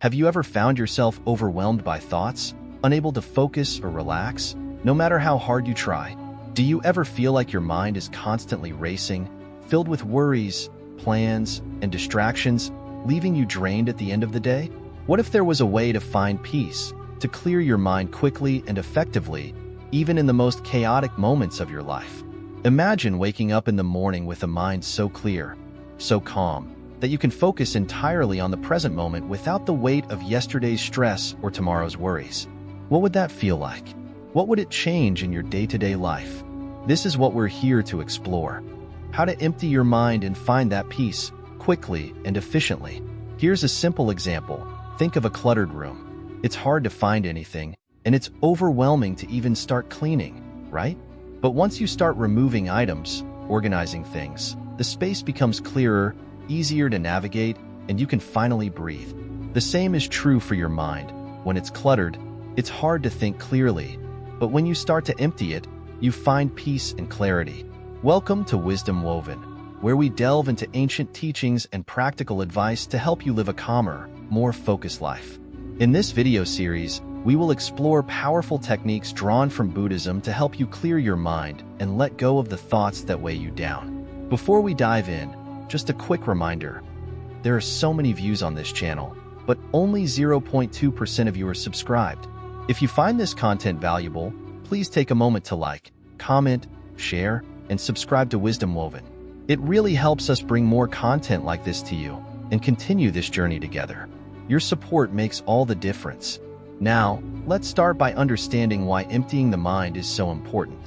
Have you ever found yourself overwhelmed by thoughts, unable to focus or relax, no matter how hard you try? Do you ever feel like your mind is constantly racing, filled with worries, plans, and distractions, leaving you drained at the end of the day? What if there was a way to find peace, to clear your mind quickly and effectively, even in the most chaotic moments of your life? Imagine waking up in the morning with a mind so clear, so calm, that you can focus entirely on the present moment without the weight of yesterday's stress or tomorrow's worries. What would that feel like? What would it change in your day-to-day life? This is what we're here to explore. How to empty your mind and find that peace, quickly and efficiently. Here's a simple example. Think of a cluttered room. It's hard to find anything, and it's overwhelming to even start cleaning, right? But once you start removing items, organizing things, the space becomes clearer, easier to navigate, and you can finally breathe. The same is true for your mind. When it's cluttered, it's hard to think clearly, but when you start to empty it, you find peace and clarity. Welcome to Wisdom Woven, where we delve into ancient teachings and practical advice to help you live a calmer, more focused life. In this video series, we will explore powerful techniques drawn from Buddhism to help you clear your mind and let go of the thoughts that weigh you down. Before we dive in, just a quick reminder. There are so many views on this channel, but only 0.2% of you are subscribed. If you find this content valuable, please take a moment to like, comment, share, and subscribe to Wisdom Woven. It really helps us bring more content like this to you and continue this journey together. Your support makes all the difference. Now, let's start by understanding why emptying the mind is so important.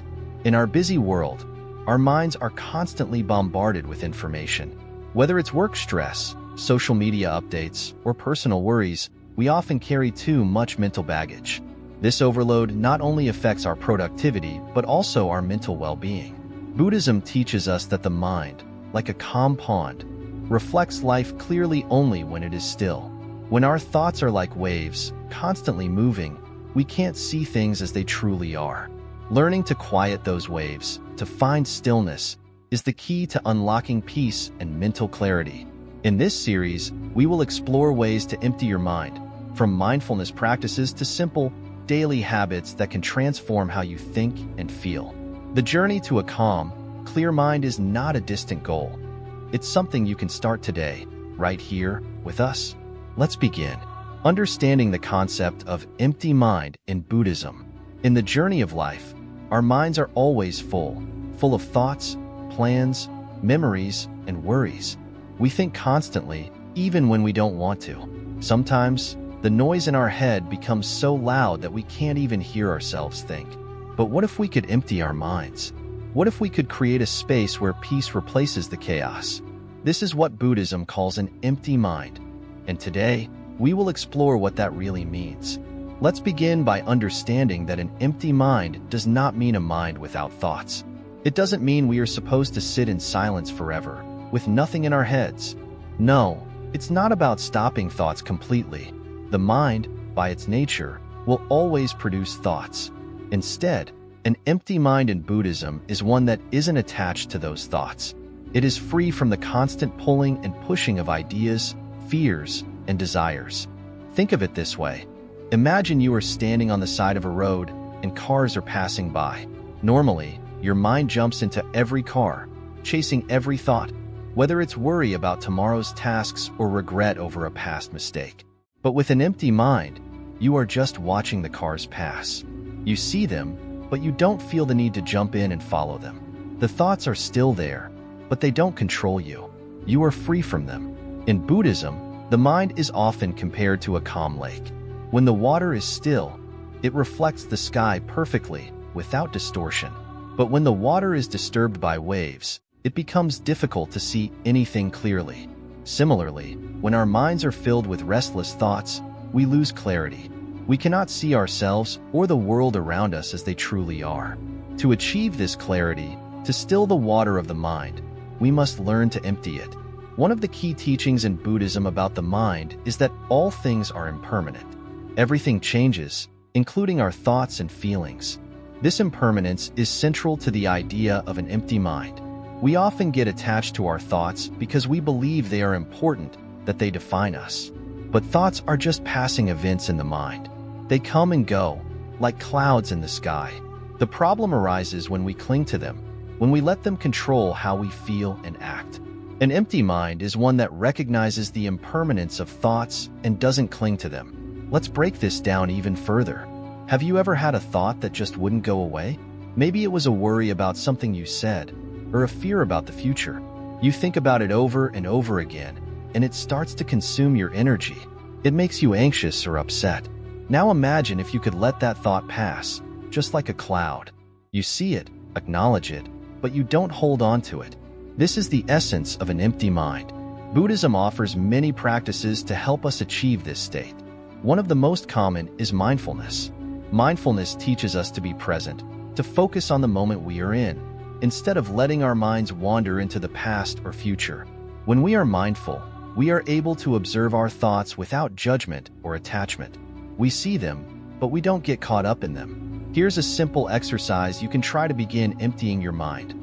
In our busy world, our minds are constantly bombarded with information. Whether it's work stress, social media updates, or personal worries, we often carry too much mental baggage. This overload not only affects our productivity, but also our mental well-being. Buddhism teaches us that the mind, like a calm pond, reflects life clearly only when it is still. When our thoughts are like waves, constantly moving, we can't see things as they truly are. Learning to quiet those waves, to find stillness, is the key to unlocking peace and mental clarity. In this series, we will explore ways to empty your mind, from mindfulness practices to simple, daily habits that can transform how you think and feel. The journey to a calm, clear mind is not a distant goal. It's something you can start today, right here, with us. Let's begin. Understanding the concept of empty mind in Buddhism. In the journey of life, our minds are always full of thoughts, plans, memories, and worries. We think constantly, even when we don't want to. Sometimes, the noise in our head becomes so loud that we can't even hear ourselves think. But what if we could empty our minds? What if we could create a space where peace replaces the chaos? This is what Buddhism calls an empty mind. And today, we will explore what that really means. Let's begin by understanding that an empty mind does not mean a mind without thoughts. It doesn't mean we are supposed to sit in silence forever, with nothing in our heads. No, it's not about stopping thoughts completely. The mind, by its nature, will always produce thoughts. Instead, an empty mind in Buddhism is one that isn't attached to those thoughts. It is free from the constant pulling and pushing of ideas, fears, and desires. Think of it this way. Imagine you are standing on the side of a road and cars are passing by. Normally, your mind jumps into every car, chasing every thought, whether it's worry about tomorrow's tasks or regret over a past mistake. But with an empty mind, you are just watching the cars pass. You see them, but you don't feel the need to jump in and follow them. The thoughts are still there, but they don't control you. You are free from them. In Buddhism, the mind is often compared to a calm lake. When the water is still, it reflects the sky perfectly, without distortion. But when the water is disturbed by waves, it becomes difficult to see anything clearly. Similarly, when our minds are filled with restless thoughts, we lose clarity. We cannot see ourselves or the world around us as they truly are. To achieve this clarity, to still the water of the mind, we must learn to empty it. One of the key teachings in Buddhism about the mind is that all things are impermanent. Everything changes, including our thoughts and feelings. This impermanence is central to the idea of an empty mind. We often get attached to our thoughts because we believe they are important, that they define us. But thoughts are just passing events in the mind. They come and go, like clouds in the sky. The problem arises when we cling to them, when we let them control how we feel and act. An empty mind is one that recognizes the impermanence of thoughts and doesn't cling to them. Let's break this down even further. Have you ever had a thought that just wouldn't go away? Maybe it was a worry about something you said, or a fear about the future. You think about it over and over again, and it starts to consume your energy. It makes you anxious or upset. Now imagine if you could let that thought pass, just like a cloud. You see it, acknowledge it, but you don't hold on to it. This is the essence of an empty mind. Buddhism offers many practices to help us achieve this state. One of the most common is mindfulness. Mindfulness teaches us to be present, to focus on the moment we are in, instead of letting our minds wander into the past or future. When we are mindful, we are able to observe our thoughts without judgment or attachment. We see them, but we don't get caught up in them. Here's a simple exercise you can try to begin emptying your mind.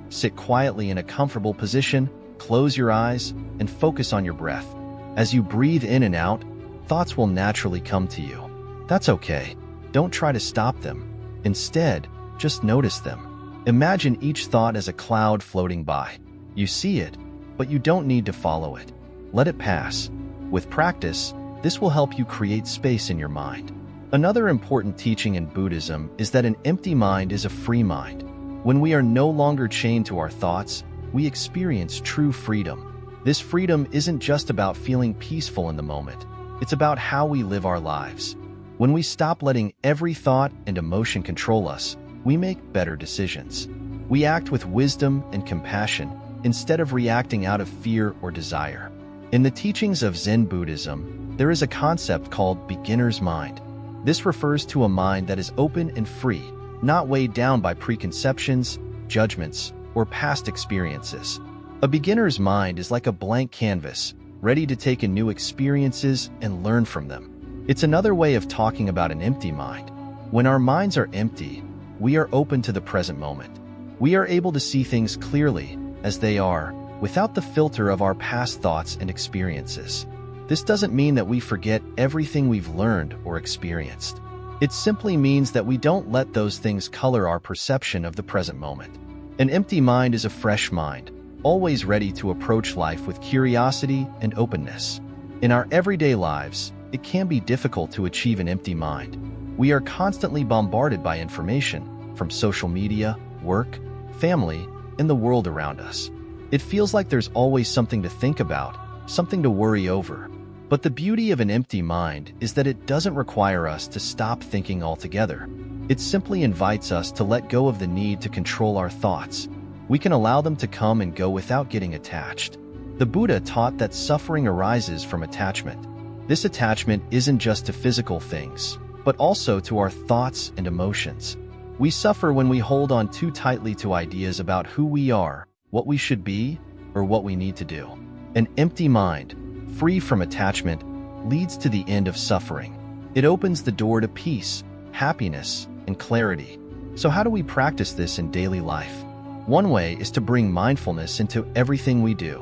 Sit quietly in a comfortable position, close your eyes, and focus on your breath. As you breathe in and out, thoughts will naturally come to you. That's okay. Don't try to stop them. Instead, just notice them. Imagine each thought as a cloud floating by. You see it, but you don't need to follow it. Let it pass. With practice, this will help you create space in your mind. Another important teaching in Buddhism is that an empty mind is a free mind. When we are no longer chained to our thoughts, we experience true freedom. This freedom isn't just about feeling peaceful in the moment. It's about how we live our lives. When we stop letting every thought and emotion control us, we make better decisions. We act with wisdom and compassion instead of reacting out of fear or desire. In the teachings of Zen Buddhism, there is a concept called beginner's mind. This refers to a mind that is open and free, not weighed down by preconceptions, judgments, or past experiences. A beginner's mind is like a blank canvas, ready to take in new experiences and learn from them. It's another way of talking about an empty mind. When our minds are empty, we are open to the present moment. We are able to see things clearly, as they are, without the filter of our past thoughts and experiences. This doesn't mean that we forget everything we've learned or experienced. It simply means that we don't let those things color our perception of the present moment. An empty mind is a fresh mind, always ready to approach life with curiosity and openness. In our everyday lives, it can be difficult to achieve an empty mind. We are constantly bombarded by information from social media, work, family, and the world around us. It feels like there's always something to think about, something to worry over. But the beauty of an empty mind is that it doesn't require us to stop thinking altogether. It simply invites us to let go of the need to control our thoughts. We can allow them to come and go without getting attached. The Buddha taught that suffering arises from attachment. This attachment isn't just to physical things, but also to our thoughts and emotions. We suffer when we hold on too tightly to ideas about who we are, what we should be, or what we need to do. An empty mind, free from attachment, leads to the end of suffering. It opens the door to peace, happiness, and clarity. So how do we practice this in daily life? One way is to bring mindfulness into everything we do.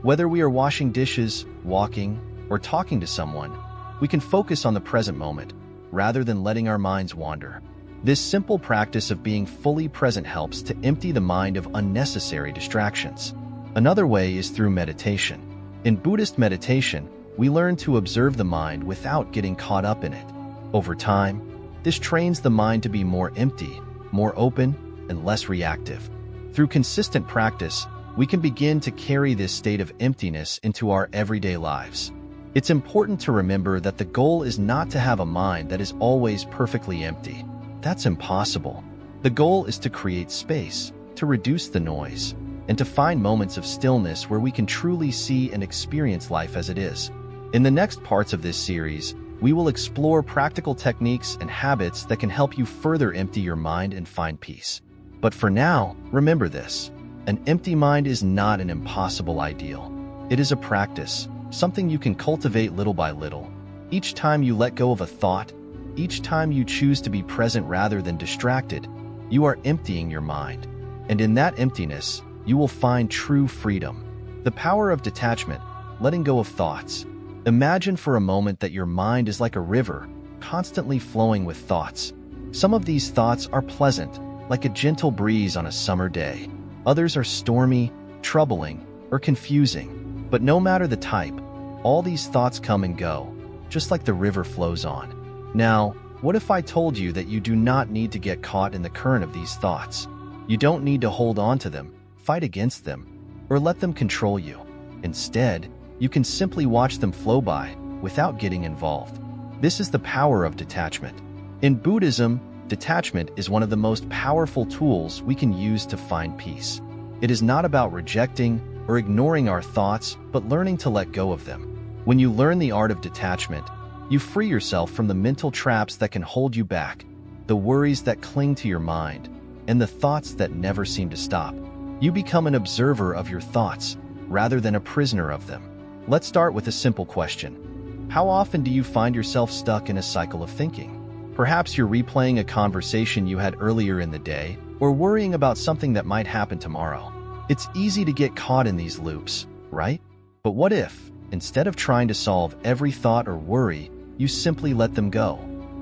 Whether we are washing dishes, walking, or talking to someone, we can focus on the present moment, rather than letting our minds wander. This simple practice of being fully present helps to empty the mind of unnecessary distractions. Another way is through meditation. In Buddhist meditation, we learn to observe the mind without getting caught up in it. Over time, this trains the mind to be more empty, more open, and less reactive. Through consistent practice, we can begin to carry this state of emptiness into our everyday lives. It's important to remember that the goal is not to have a mind that is always perfectly empty. That's impossible. The goal is to create space, to reduce the noise, and to find moments of stillness where we can truly see and experience life as it is. In the next parts of this series, we will explore practical techniques and habits that can help you further empty your mind and find peace. But for now, remember this: an empty mind is not an impossible ideal. It is a practice, something you can cultivate little by little. Each time you let go of a thought, each time you choose to be present rather than distracted, you are emptying your mind. And in that emptiness, you will find true freedom. The power of detachment, letting go of thoughts, Imagine for a moment that your mind is like a river, constantly flowing with thoughts. Some of these thoughts are pleasant, like a gentle breeze on a summer day. Others are stormy, troubling, or confusing. But no matter the type, all these thoughts come and go, just like the river flows on. Now, what if I told you that you do not need to get caught in the current of these thoughts? You don't need to hold on to them, fight against them, or let them control you. Instead, you can simply watch them flow by without getting involved. This is the power of detachment. In Buddhism, detachment is one of the most powerful tools we can use to find peace. It is not about rejecting or ignoring our thoughts, but learning to let go of them. When you learn the art of detachment, you free yourself from the mental traps that can hold you back, the worries that cling to your mind, and the thoughts that never seem to stop. You become an observer of your thoughts rather than a prisoner of them. Let's start with a simple question. How often do you find yourself stuck in a cycle of thinking? Perhaps you're replaying a conversation you had earlier in the day, or worrying about something that might happen tomorrow. It's easy to get caught in these loops, right? But what if, instead of trying to solve every thought or worry, you simply let them go?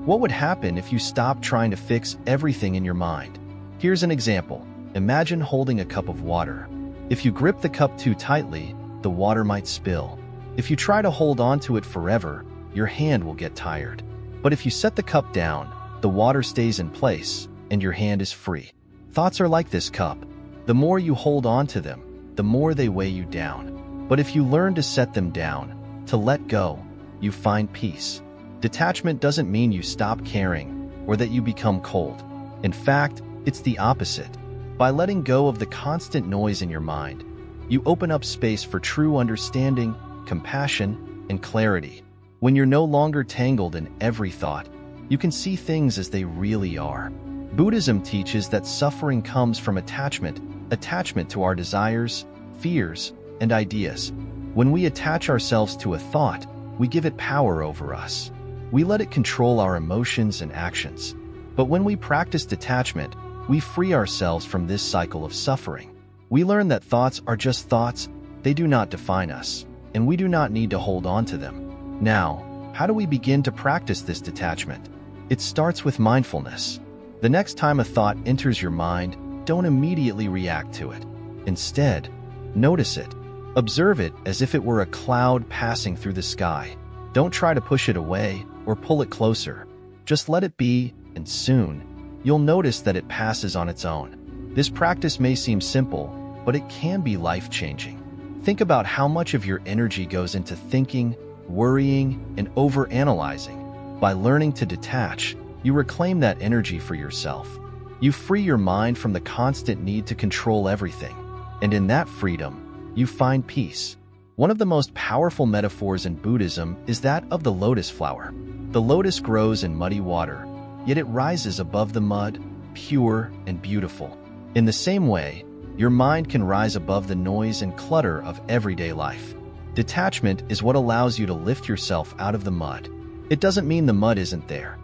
What would happen if you stopped trying to fix everything in your mind? Here's an example. Imagine holding a cup of water. If you grip the cup too tightly, the water might spill. If you try to hold on to it forever, your hand will get tired. But if you set the cup down, the water stays in place and your hand is free. Thoughts are like this cup. The more you hold on to them, the more they weigh you down. But if you learn to set them down, to let go, you find peace. Detachment doesn't mean you stop caring or that you become cold. In fact, it's the opposite. By letting go of the constant noise in your mind, you open up space for true understanding, compassion, and clarity. When you're no longer tangled in every thought, you can see things as they really are. Buddhism teaches that suffering comes from attachment to our desires, fears, and ideas. When we attach ourselves to a thought, we give it power over us. We let it control our emotions and actions. But when we practice detachment, we free ourselves from this cycle of suffering. We learn that thoughts are just thoughts, they do not define us, and we do not need to hold on to them. Now, how do we begin to practice this detachment? It starts with mindfulness. The next time a thought enters your mind, don't immediately react to it. Instead, notice it. Observe it as if it were a cloud passing through the sky. Don't try to push it away or pull it closer. Just let it be, and soon, you'll notice that it passes on its own. This practice may seem simple, but it can be life-changing. Think about how much of your energy goes into thinking, worrying, and overanalyzing. By learning to detach, you reclaim that energy for yourself. You free your mind from the constant need to control everything, and in that freedom, you find peace. One of the most powerful metaphors in Buddhism is that of the lotus flower. The lotus grows in muddy water, yet it rises above the mud, pure and beautiful. In the same way, your mind can rise above the noise and clutter of everyday life. Detachment is what allows you to lift yourself out of the mud. It doesn't mean the mud isn't there.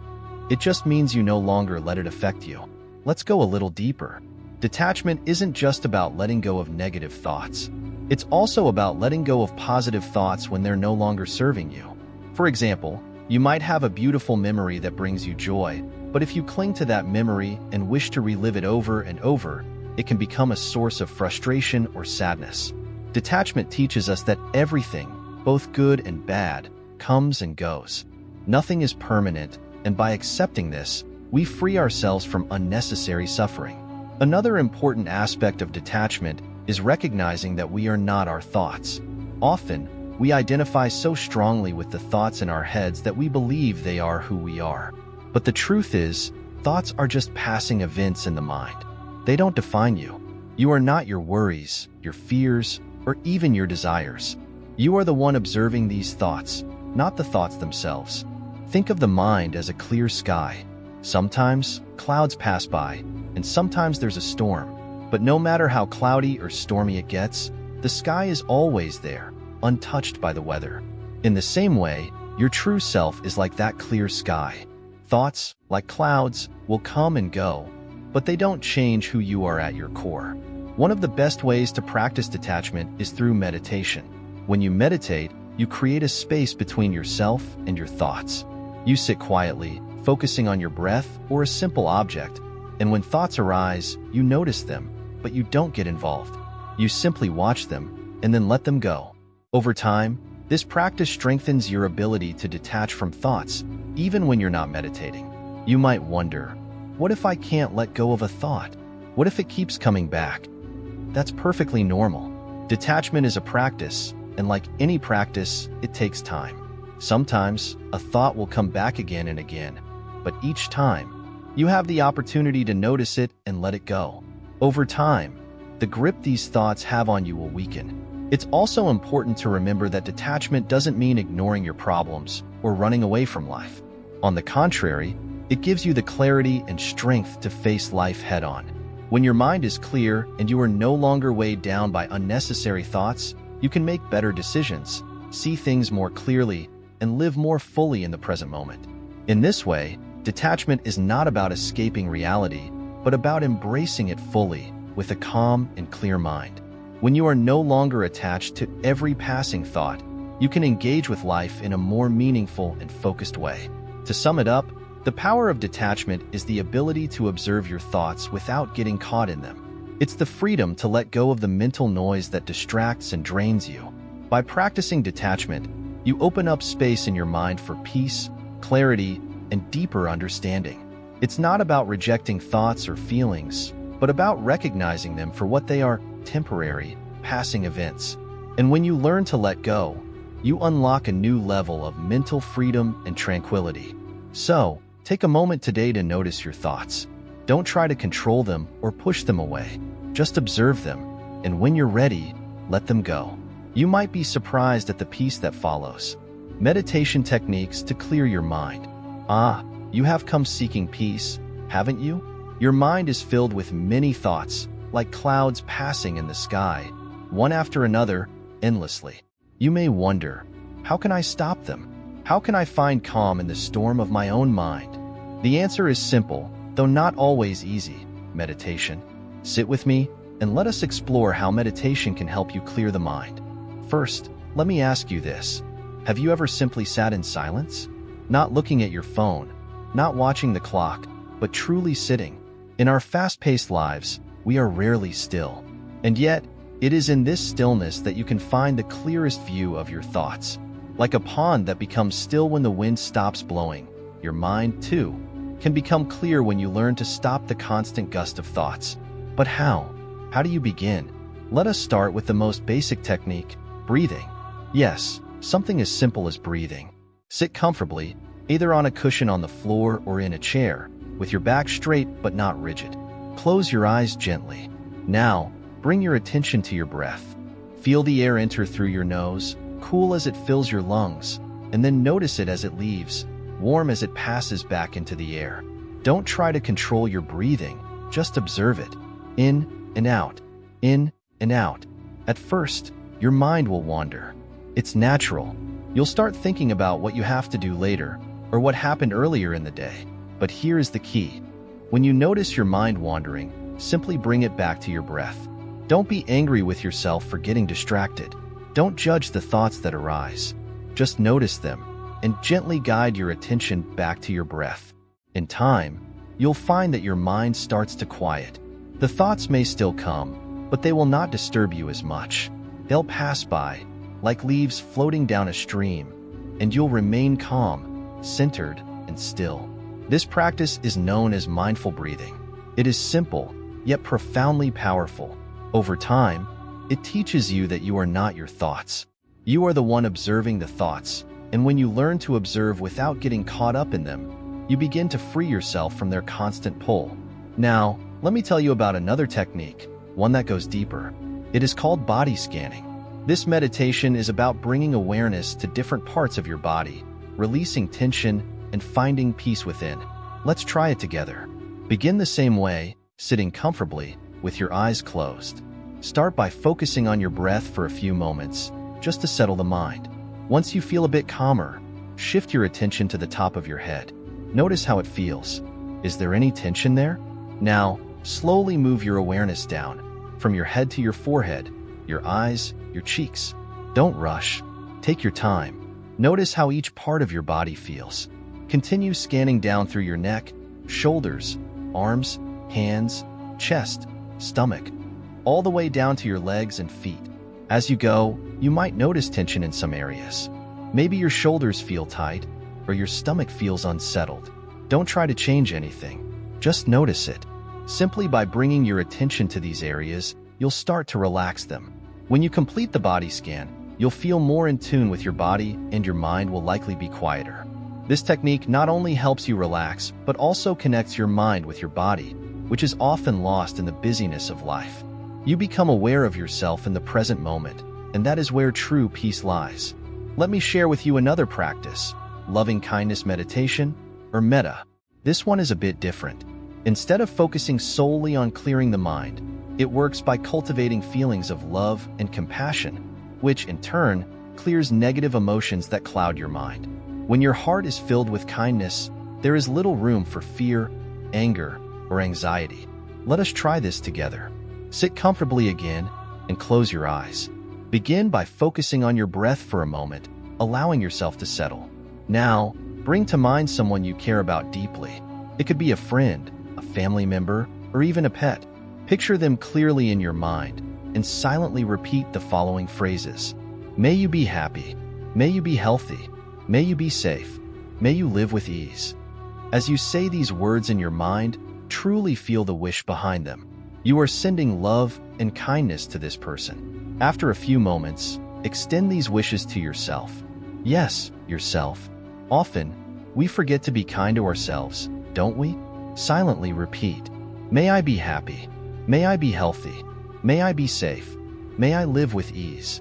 It just means you no longer let it affect you. Let's go a little deeper. Detachment isn't just about letting go of negative thoughts. It's also about letting go of positive thoughts when they're no longer serving you. For example, you might have a beautiful memory that brings you joy, but if you cling to that memory and wish to relive it over and over, it can become a source of frustration or sadness. Detachment teaches us that everything, both good and bad, comes and goes. Nothing is permanent, and by accepting this, we free ourselves from unnecessary suffering. Another important aspect of detachment is recognizing that we are not our thoughts. Often, we identify so strongly with the thoughts in our heads that we believe they are who we are. But the truth is, thoughts are just passing events in the mind. They don't define you. You are not your worries, your fears, or even your desires. You are the one observing these thoughts, not the thoughts themselves. Think of the mind as a clear sky. Sometimes, clouds pass by, and sometimes there's a storm. But no matter how cloudy or stormy it gets, the sky is always there, untouched by the weather. In the same way, your true self is like that clear sky. Thoughts, like clouds, will come and go, but they don't change who you are at your core. One of the best ways to practice detachment is through meditation. When you meditate, you create a space between yourself and your thoughts. You sit quietly, focusing on your breath or a simple object, and when thoughts arise, you notice them, but you don't get involved. You simply watch them and then let them go. Over time, this practice strengthens your ability to detach from thoughts, even when you're not meditating. You might wonder, what if I can't let go of a thought? What if it keeps coming back? That's perfectly normal. Detachment is a practice, and like any practice, it takes time. Sometimes, a thought will come back again and again, but each time, you have the opportunity to notice it and let it go. Over time, the grip these thoughts have on you will weaken. It's also important to remember that detachment doesn't mean ignoring your problems or running away from life. On the contrary, it gives you the clarity and strength to face life head-on. When your mind is clear and you are no longer weighed down by unnecessary thoughts, you can make better decisions, see things more clearly, and live more fully in the present moment. In this way, detachment is not about escaping reality, but about embracing it fully with a calm and clear mind. When you are no longer attached to every passing thought, you can engage with life in a more meaningful and focused way. To sum it up, the power of detachment is the ability to observe your thoughts without getting caught in them. It's the freedom to let go of the mental noise that distracts and drains you. By practicing detachment, you open up space in your mind for peace, clarity, and deeper understanding. It's not about rejecting thoughts or feelings, but about recognizing them for what they are: temporary, passing events. And when you learn to let go, you unlock a new level of mental freedom and tranquility. So, take a moment today to notice your thoughts. Don't try to control them or push them away. Just observe them, and when you're ready, let them go. You might be surprised at the peace that follows. Meditation techniques to clear your mind. You have come seeking peace, haven't you? Your mind is filled with many thoughts, like clouds passing in the sky, one after another, endlessly. You may wonder, how can I stop them? How can I find calm in the storm of my own mind? The answer is simple, though not always easy: meditation. Sit with me, and let us explore how meditation can help you clear the mind. First, let me ask you this. Have you ever simply sat in silence? Not looking at your phone, not watching the clock, but truly sitting. In our fast-paced lives, we are rarely still. And yet, it is in this stillness that you can find the clearest view of your thoughts. Like a pond that becomes still when the wind stops blowing, your mind, too, can become clear when you learn to stop the constant gust of thoughts. But how? How do you begin? Let us start with the most basic technique: breathing. Yes, something as simple as breathing. Sit comfortably, either on a cushion on the floor or in a chair, with your back straight but not rigid. Close your eyes gently. Now, bring your attention to your breath. Feel the air enter through your nose, cool as it fills your lungs, and then notice it as it leaves, warm as it passes back into the air. Don't try to control your breathing, just observe it. In and out, in and out. At first, your mind will wander. It's natural. You'll start thinking about what you have to do later, or what happened earlier in the day. But here is the key. When you notice your mind wandering, simply bring it back to your breath. Don't be angry with yourself for getting distracted. Don't judge the thoughts that arise. Just notice them, and gently guide your attention back to your breath. In time, you'll find that your mind starts to quiet. The thoughts may still come, but they will not disturb you as much. They'll pass by, like leaves floating down a stream, and you'll remain calm, centered, and still. This practice is known as mindful breathing. It is simple, yet profoundly powerful. Over time, it teaches you that you are not your thoughts. You are the one observing the thoughts, and when you learn to observe without getting caught up in them, you begin to free yourself from their constant pull. Now, let me tell you about another technique, one that goes deeper. It is called body scanning. This meditation is about bringing awareness to different parts of your body, releasing tension, and finding peace within. Let's try it together. Begin the same way, sitting comfortably, with your eyes closed. Start by focusing on your breath for a few moments, just to settle the mind. Once you feel a bit calmer, shift your attention to the top of your head. Notice how it feels. Is there any tension there? Now, slowly move your awareness down, from your head to your forehead, your eyes, your cheeks. Don't rush. Take your time. Notice how each part of your body feels. Continue scanning down through your neck, shoulders, arms, hands, chest, stomach, all the way down to your legs and feet. As you go, you might notice tension in some areas. Maybe your shoulders feel tight, or your stomach feels unsettled. Don't try to change anything. Just notice it. Simply by bringing your attention to these areas, you'll start to relax them. When you complete the body scan, you'll feel more in tune with your body and your mind will likely be quieter. This technique not only helps you relax, but also connects your mind with your body, which is often lost in the busyness of life. You become aware of yourself in the present moment, and that is where true peace lies. Let me share with you another practice, loving kindness meditation, or metta. This one is a bit different. Instead of focusing solely on clearing the mind, it works by cultivating feelings of love and compassion, which in turn clears negative emotions that cloud your mind. When your heart is filled with kindness, there is little room for fear, anger, or anxiety. Let us try this together. Sit comfortably again and close your eyes. Begin by focusing on your breath for a moment, allowing yourself to settle. Now, bring to mind someone you care about deeply. It could be a friend, a family member, or even a pet. Picture them clearly in your mind and silently repeat the following phrases. May you be happy. May you be healthy. May you be safe. May you live with ease. As you say these words in your mind, truly feel the wish behind them. You are sending love and kindness to this person. After a few moments, extend these wishes to yourself. Yes, yourself. Often, we forget to be kind to ourselves, don't we? Silently repeat, may I be happy. May I be healthy. May I be safe. May I live with ease.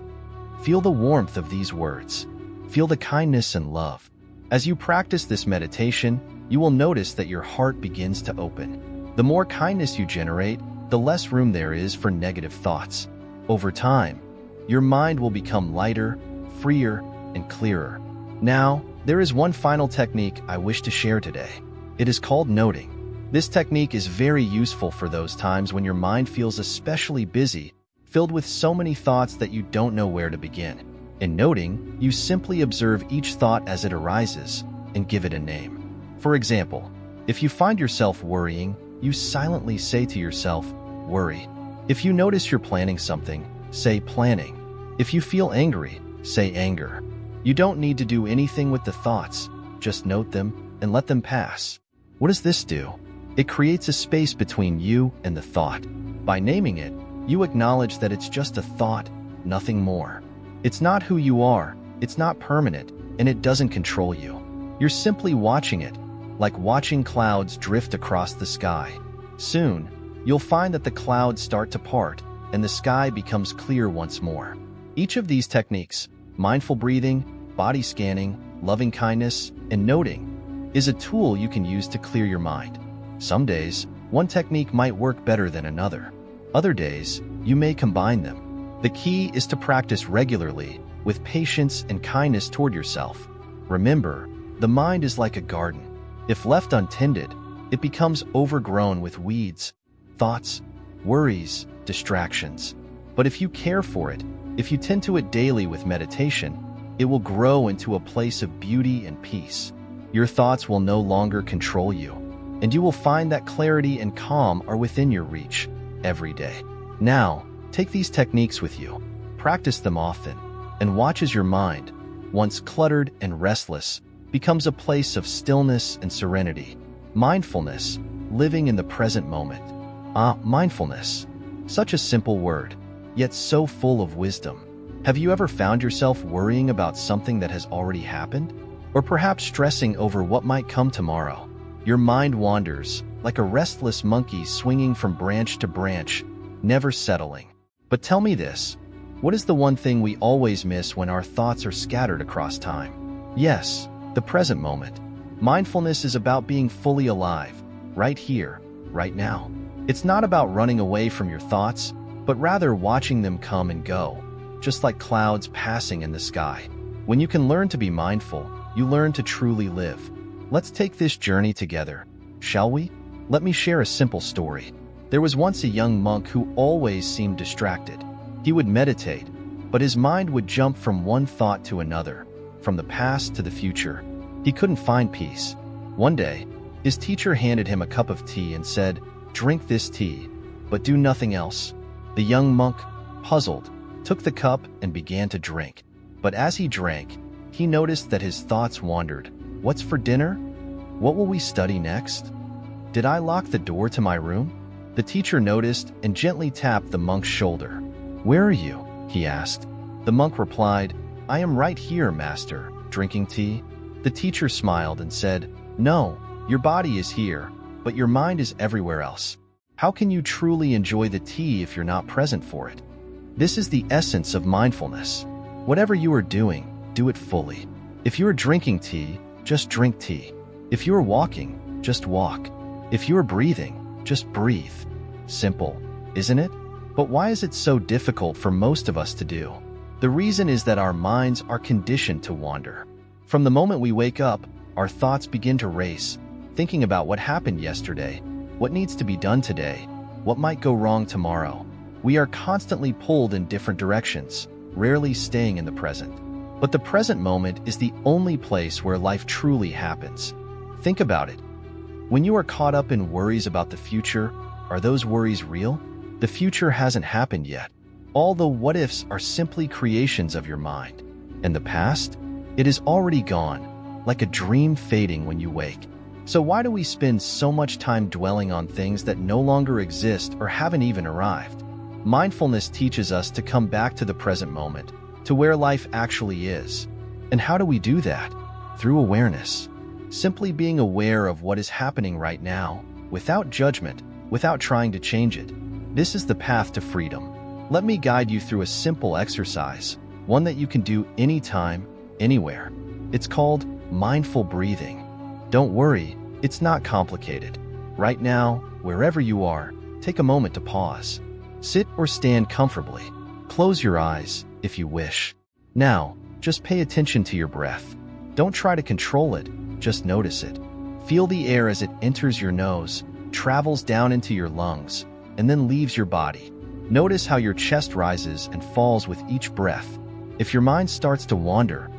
Feel the warmth of these words. Feel the kindness and love. As you practice this meditation, you will notice that your heart begins to open. The more kindness you generate, the less room there is for negative thoughts. Over time, your mind will become lighter, freer, and clearer. Now, there is one final technique I wish to share today. It is called noting. This technique is very useful for those times when your mind feels especially busy, filled with so many thoughts that you don't know where to begin. In noting, you simply observe each thought as it arises and give it a name. For example, if you find yourself worrying, you silently say to yourself, worry. If you notice you're planning something, say planning. If you feel angry, say anger. You don't need to do anything with the thoughts, just note them and let them pass. What does this do? It creates a space between you and the thought. By naming it, you acknowledge that it's just a thought, nothing more. It's not who you are, it's not permanent, and it doesn't control you. You're simply watching it, like watching clouds drift across the sky. Soon, you'll find that the clouds start to part, and the sky becomes clear once more. Each of these techniques, mindful breathing, body scanning, loving kindness, and noting, is a tool you can use to clear your mind. Some days, one technique might work better than another. Other days, you may combine them. The key is to practice regularly, with patience and kindness toward yourself. Remember, the mind is like a garden. If left untended, it becomes overgrown with weeds, thoughts, worries, distractions. But if you care for it, if you tend to it daily with meditation, it will grow into a place of beauty and peace. Your thoughts will no longer control you, and you will find that clarity and calm are within your reach every day. Now, take these techniques with you, practice them often, and watch as your mind, once cluttered and restless, becomes a place of stillness and serenity. Mindfulness, living in the present moment. Mindfulness. Such a simple word, yet so full of wisdom. Have you ever found yourself worrying about something that has already happened? Or perhaps stressing over what might come tomorrow? Your mind wanders, like a restless monkey swinging from branch to branch, never settling. But tell me this, what is the one thing we always miss when our thoughts are scattered across time? Yes, the present moment. Mindfulness is about being fully alive, right here, right now. It's not about running away from your thoughts, but rather watching them come and go, just like clouds passing in the sky. When you can learn to be mindful, you learn to truly live. Let's take this journey together, shall we? Let me share a simple story. There was once a young monk who always seemed distracted. He would meditate, but his mind would jump from one thought to another, from the past to the future. He couldn't find peace. One day, his teacher handed him a cup of tea and said, "Drink this tea, but do nothing else." The young monk, puzzled, took the cup and began to drink. But as he drank, he noticed that his thoughts wandered. What's for dinner? What will we study next? Did I lock the door to my room? The teacher noticed and gently tapped the monk's shoulder. "Where are you?" he asked. The monk replied, "I am right here, master, drinking tea." The teacher smiled and said, "No, your body is here, but your mind is everywhere else. How can you truly enjoy the tea if you're not present for it?" This is the essence of mindfulness. Whatever you are doing, do it fully. If you are drinking tea, just drink tea. If you are walking, just walk. If you are breathing, just breathe. Simple, isn't it? But why is it so difficult for most of us to do? The reason is that our minds are conditioned to wander. From the moment we wake up, our thoughts begin to race, thinking about what happened yesterday, what needs to be done today, what might go wrong tomorrow. We are constantly pulled in different directions, rarely staying in the present. But the present moment is the only place where life truly happens. Think about it. When you are caught up in worries about the future, are those worries real? The future hasn't happened yet. All the what-ifs are simply creations of your mind. And the past? It is already gone, like a dream fading when you wake. So why do we spend so much time dwelling on things that no longer exist or haven't even arrived? Mindfulness teaches us to come back to the present moment, to where life actually is. And how do we do that? Through awareness. Simply being aware of what is happening right now, without judgment, without trying to change it. This is the path to freedom. Let me guide you through a simple exercise, one that you can do anytime, anywhere. It's called mindful breathing. Don't worry, it's not complicated. Right now, wherever you are, take a moment to pause. Sit or stand comfortably. Close your eyes, if you wish. Now, just pay attention to your breath. Don't try to control it, just notice it. Feel the air as it enters your nose, travels down into your lungs, and then leaves your body. Notice how your chest rises and falls with each breath. If your mind starts to wander,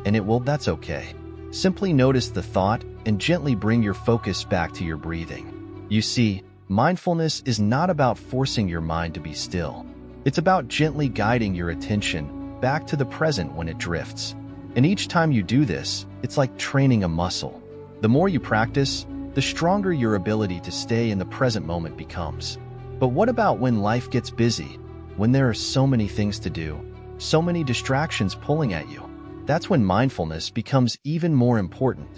and it will, that's okay. Simply notice the thought and gently bring your focus back to your breathing. You see, mindfulness is not about forcing your mind to be still. It's about gently guiding your attention back to the present when it drifts. And each time you do this, it's like training a muscle. The more you practice, the stronger your ability to stay in the present moment becomes. But what about when life gets busy? When there are so many things to do, so many distractions pulling at you? That's when mindfulness becomes even more important.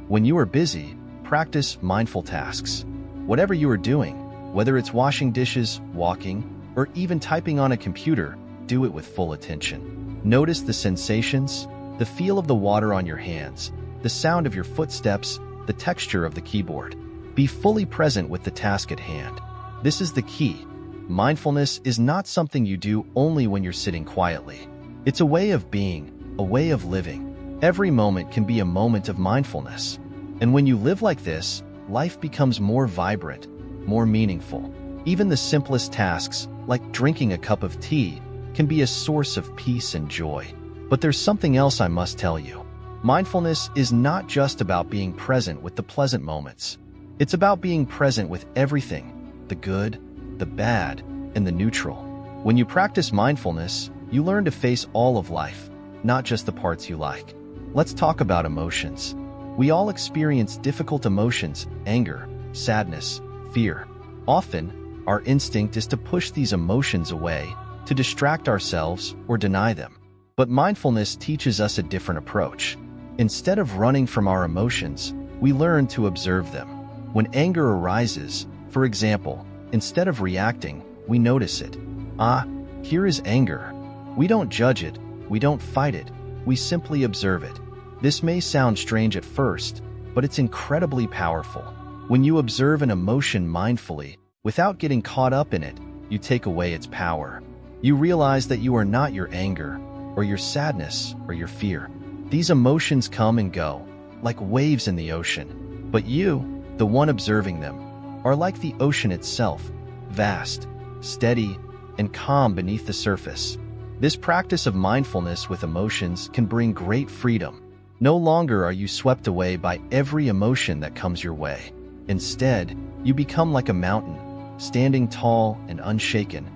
When you are busy, practice mindful tasks. Whatever you are doing, whether it's washing dishes, walking, or even typing on a computer, do it with full attention. Notice the sensations, the feel of the water on your hands, the sound of your footsteps, the texture of the keyboard. Be fully present with the task at hand. This is the key. Mindfulness is not something you do only when you're sitting quietly. It's a way of being, a way of living. Every moment can be a moment of mindfulness. And when you live like this, life becomes more vibrant, more meaningful. Even the simplest tasks, like drinking a cup of tea, can be a source of peace and joy. But there's something else I must tell you. Mindfulness is not just about being present with the pleasant moments. It's about being present with everything, the good, the bad, and the neutral. When you practice mindfulness, you learn to face all of life, not just the parts you like. Let's talk about emotions. We all experience difficult emotions, anger, sadness, fear. Often, our instinct is to push these emotions away, to distract ourselves or deny them. But mindfulness teaches us a different approach. Instead of running from our emotions, we learn to observe them. When anger arises, for example, instead of reacting, we notice it. Ah, here is anger. We don't judge it, we don't fight it, we simply observe it. This may sound strange at first, but it's incredibly powerful. When you observe an emotion mindfully, without getting caught up in it, you take away its power. You realize that you are not your anger, or your sadness, or your fear. These emotions come and go, like waves in the ocean. But you, the one observing them, are like the ocean itself, vast, steady, and calm beneath the surface. This practice of mindfulness with emotions can bring great freedom. No longer are you swept away by every emotion that comes your way. Instead, you become like a mountain, standing tall and unshaken,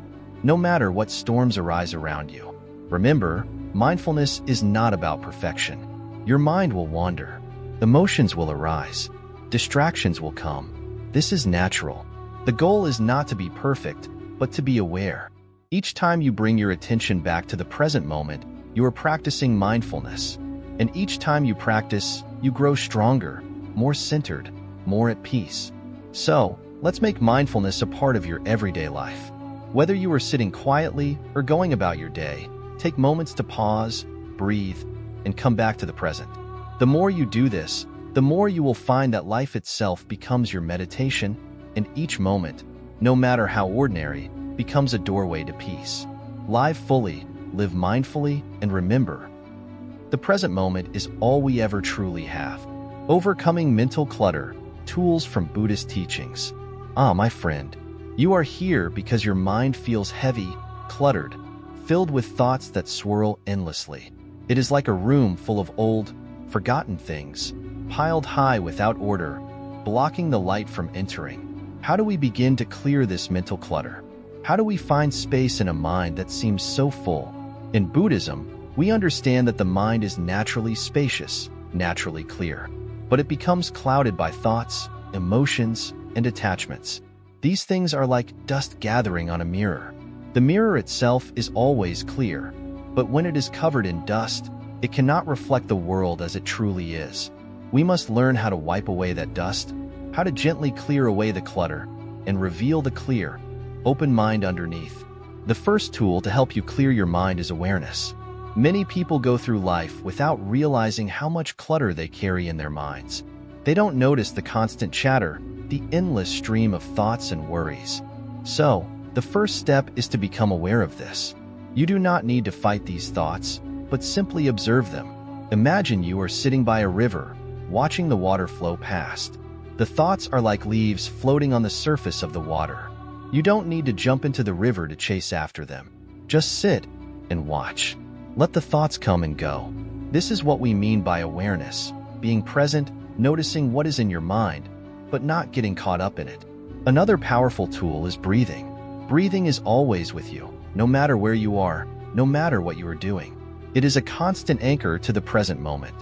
no matter what storms arise around you. Remember, mindfulness is not about perfection. Your mind will wander. Emotions will arise. Distractions will come. This is natural. The goal is not to be perfect, but to be aware. Each time you bring your attention back to the present moment, you are practicing mindfulness. And each time you practice, you grow stronger, more centered, more at peace. So, let's make mindfulness a part of your everyday life. Whether you are sitting quietly or going about your day, take moments to pause, breathe, and come back to the present. The more you do this, the more you will find that life itself becomes your meditation, and each moment, no matter how ordinary, becomes a doorway to peace. Live fully, live mindfully, and remember, the present moment is all we ever truly have. Overcoming mental clutter, tools from Buddhist teachings. My friend, you are here because your mind feels heavy, cluttered, filled with thoughts that swirl endlessly. It is like a room full of old, forgotten things, piled high without order, blocking the light from entering. How do we begin to clear this mental clutter? How do we find space in a mind that seems so full? In Buddhism, we understand that the mind is naturally spacious, naturally clear, but it becomes clouded by thoughts, emotions, and attachments. These things are like dust gathering on a mirror. The mirror itself is always clear, but when it is covered in dust, it cannot reflect the world as it truly is. We must learn how to wipe away that dust, how to gently clear away the clutter, and reveal the clear, open mind underneath. The first tool to help you clear your mind is awareness. Many people go through life without realizing how much clutter they carry in their minds. They don't notice the constant chatter, the endless stream of thoughts and worries. So, the first step is to become aware of this. You do not need to fight these thoughts, but simply observe them. Imagine you are sitting by a river, watching the water flow past. The thoughts are like leaves floating on the surface of the water. You don't need to jump into the river to chase after them. Just sit and watch. Let the thoughts come and go. This is what we mean by awareness, being present, noticing what is in your mind, but not getting caught up in it. Another powerful tool is breathing. Breathing is always with you, no matter where you are, no matter what you are doing. It is a constant anchor to the present moment.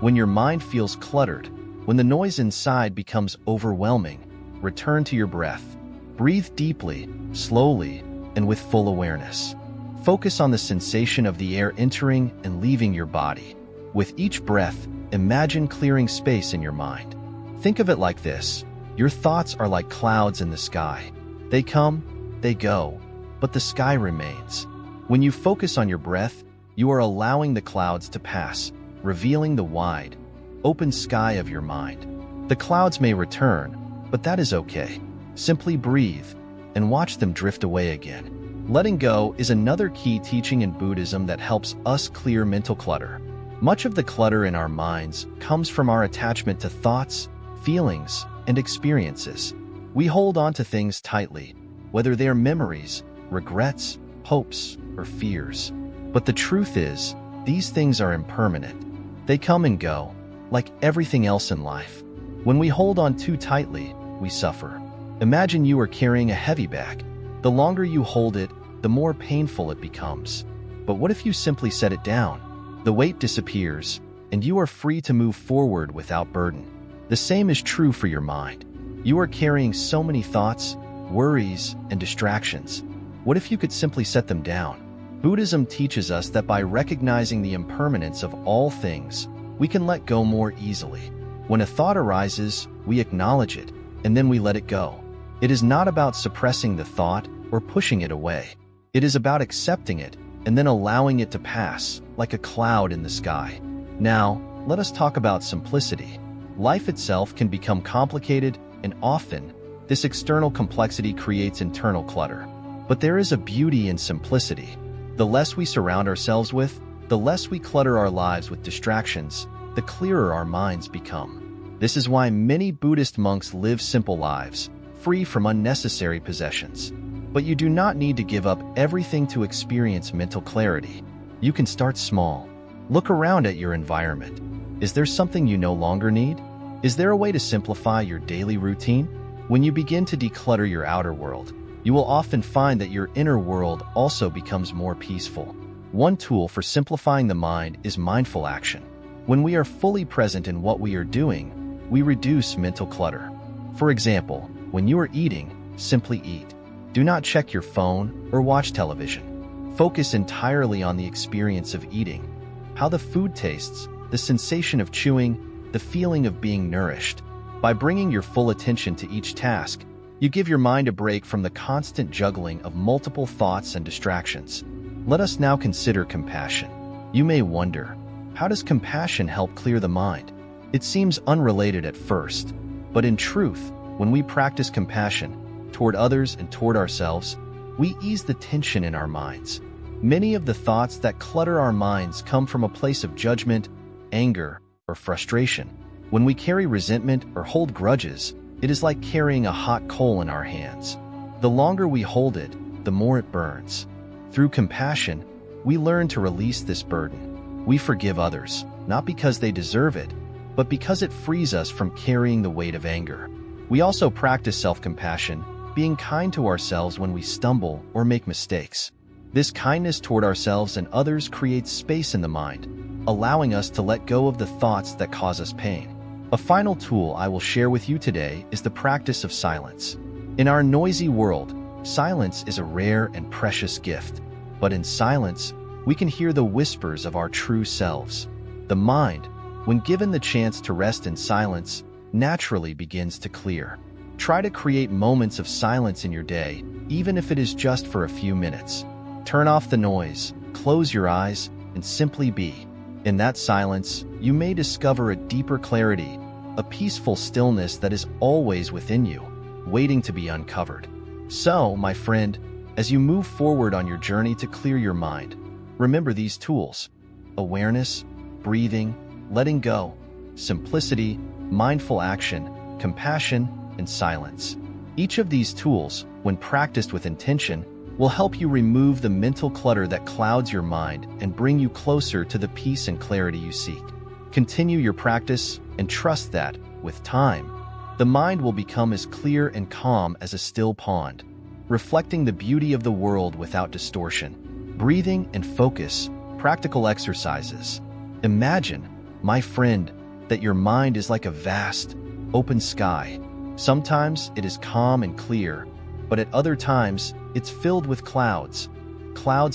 When your mind feels cluttered, when the noise inside becomes overwhelming, return to your breath. Breathe deeply, slowly, and with full awareness. Focus on the sensation of the air entering and leaving your body. With each breath, imagine clearing space in your mind. Think of it like this. Your thoughts are like clouds in the sky. They come, they go, but the sky remains. When you focus on your breath, you are allowing the clouds to pass, revealing the wide, open sky of your mind. The clouds may return, but that is okay. Simply breathe and watch them drift away again. Letting go is another key teaching in Buddhism that helps us clear mental clutter. Much of the clutter in our minds comes from our attachment to thoughts, feelings, and experiences. We hold on to things tightly, whether they are memories, regrets, hopes, or fears. But the truth is, these things are impermanent. They come and go, like everything else in life. When we hold on too tightly, we suffer. Imagine you are carrying a heavy bag. The longer you hold it, the more painful it becomes. But what if you simply set it down? The weight disappears, and you are free to move forward without burden. The same is true for your mind. You are carrying so many thoughts, worries, and distractions. What if you could simply set them down? Buddhism teaches us that by recognizing the impermanence of all things, we can let go more easily. When a thought arises, we acknowledge it, and then we let it go. It is not about suppressing the thought or pushing it away. It is about accepting it and then allowing it to pass, like a cloud in the sky. Now, let us talk about simplicity. Life itself can become complicated, and often, this external complexity creates internal clutter. But there is a beauty in simplicity. The less we surround ourselves with, the less we clutter our lives with distractions, the clearer our minds become. This is why many Buddhist monks live simple lives, free from unnecessary possessions. But you do not need to give up everything to experience mental clarity. You can start small. Look around at your environment. Is there something you no longer need? Is there a way to simplify your daily routine? When you begin to declutter your outer world, you will often find that your inner world also becomes more peaceful. One tool for simplifying the mind is mindful action. When we are fully present in what we are doing, we reduce mental clutter. For example, when you are eating, simply eat. Do not check your phone or watch television. Focus entirely on the experience of eating, how the food tastes, the sensation of chewing, the feeling of being nourished. By bringing your full attention to each task, you give your mind a break from the constant juggling of multiple thoughts and distractions. Let us now consider compassion. You may wonder, how does compassion help clear the mind? It seems unrelated at first, but in truth, when we practice compassion toward others and toward ourselves, we ease the tension in our minds. Many of the thoughts that clutter our minds come from a place of judgment, anger, or frustration. When we carry resentment or hold grudges, it is like carrying a hot coal in our hands. The longer we hold it, the more it burns. Through compassion, we learn to release this burden. We forgive others, not because they deserve it, but because it frees us from carrying the weight of anger. We also practice self-compassion, being kind to ourselves when we stumble or make mistakes. This kindness toward ourselves and others creates space in the mind, allowing us to let go of the thoughts that cause us pain. A final tool I will share with you today is the practice of silence. In our noisy world, silence is a rare and precious gift. But in silence, we can hear the whispers of our true selves. The mind, when given the chance to rest in silence, naturally begins to clear. Try to create moments of silence in your day, even if it is just for a few minutes. Turn off the noise, close your eyes, and simply be. In that silence, you may discover a deeper clarity, a peaceful stillness that is always within you, waiting to be uncovered. So, my friend, as you move forward on your journey to clear your mind, remember these tools: awareness, breathing, letting go, simplicity, mindful action, compassion, and silence. Each of these tools, when practiced with intention, will help you remove the mental clutter that clouds your mind and bring you closer to the peace and clarity you seek. Continue your practice and trust that, with time, the mind will become as clear and calm as a still pond, reflecting the beauty of the world without distortion. Breathing and focus, practical exercises. Imagine, my friend, that your mind is like a vast, open sky. Sometimes it is calm and clear, but at other times, it's filled with clouds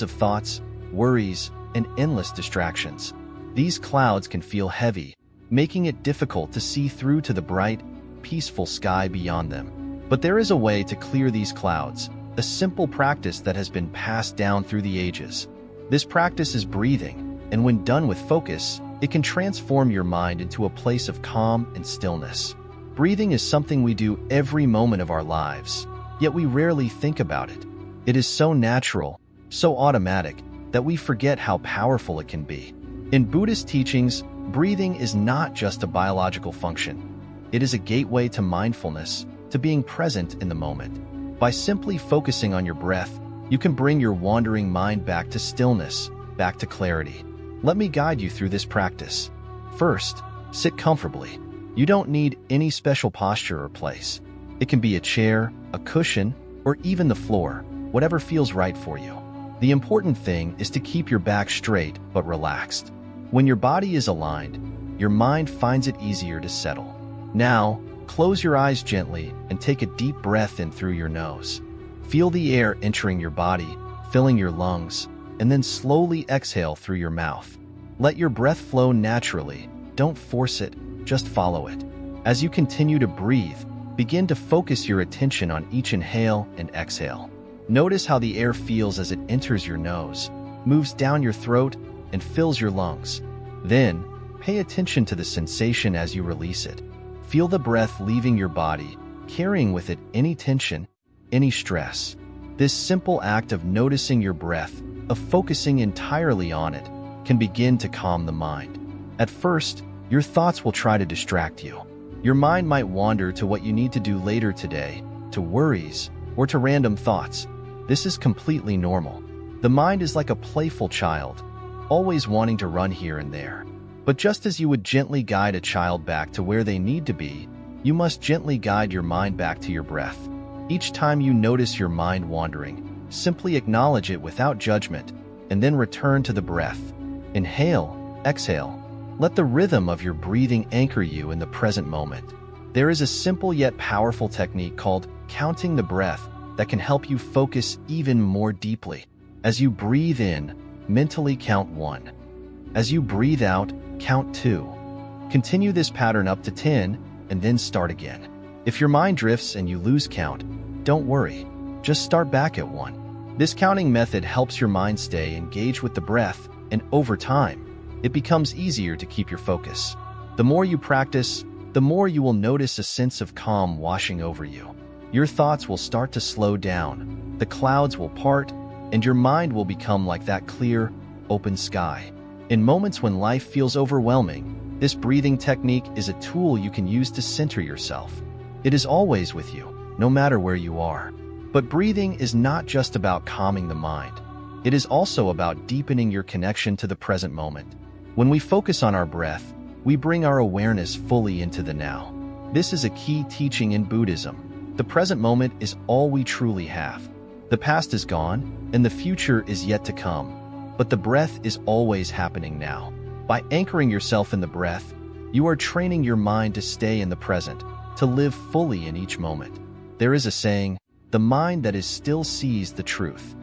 of thoughts, worries, and endless distractions. These clouds can feel heavy, making it difficult to see through to the bright, peaceful sky beyond them. But there is a way to clear these clouds, a simple practice that has been passed down through the ages. This practice is breathing, and when done with focus, it can transform your mind into a place of calm and stillness. Breathing is something we do every moment of our lives, yet we rarely think about it. It is so natural, so automatic, that we forget how powerful it can be. In Buddhist teachings, breathing is not just a biological function. It is a gateway to mindfulness, to being present in the moment. By simply focusing on your breath, you can bring your wandering mind back to stillness, back to clarity. Let me guide you through this practice. First, sit comfortably. You don't need any special posture or place. It can be a chair, a cushion, or even the floor, whatever feels right for you. The important thing is to keep your back straight but relaxed. When your body is aligned, your mind finds it easier to settle. Now, close your eyes gently and take a deep breath in through your nose. Feel the air entering your body, filling your lungs, and then slowly exhale through your mouth. Let your breath flow naturally. Don't force it, just follow it. As you continue to breathe, begin to focus your attention on each inhale and exhale. Notice how the air feels as it enters your nose, moves down your throat, and fills your lungs. Then, pay attention to the sensation as you release it. Feel the breath leaving your body, carrying with it any tension, any stress. This simple act of noticing your breath, of focusing entirely on it, can begin to calm the mind. At first, your thoughts will try to distract you. Your mind might wander to what you need to do later today, to worries, or to random thoughts. This is completely normal. The mind is like a playful child, always wanting to run here and there. But just as you would gently guide a child back to where they need to be, you must gently guide your mind back to your breath. Each time you notice your mind wandering, simply acknowledge it without judgment, and then return to the breath. Inhale, exhale. Let the rhythm of your breathing anchor you in the present moment. There is a simple yet powerful technique called counting the breath that can help you focus even more deeply. As you breathe in, mentally count 1. As you breathe out, count 2. Continue this pattern up to 10 and then start again. If your mind drifts and you lose count, don't worry. Just start back at 1. This counting method helps your mind stay engaged with the breath, and over time, it becomes easier to keep your focus. The more you practice, the more you will notice a sense of calm washing over you. Your thoughts will start to slow down, the clouds will part, and your mind will become like that clear, open sky. In moments when life feels overwhelming, this breathing technique is a tool you can use to center yourself. It is always with you, no matter where you are. But breathing is not just about calming the mind. It is also about deepening your connection to the present moment. When we focus on our breath, we bring our awareness fully into the now. This is a key teaching in Buddhism. The present moment is all we truly have. The past is gone, and the future is yet to come. But the breath is always happening now. By anchoring yourself in the breath, you are training your mind to stay in the present, to live fully in each moment. There is a saying, "The mind that is still sees the truth."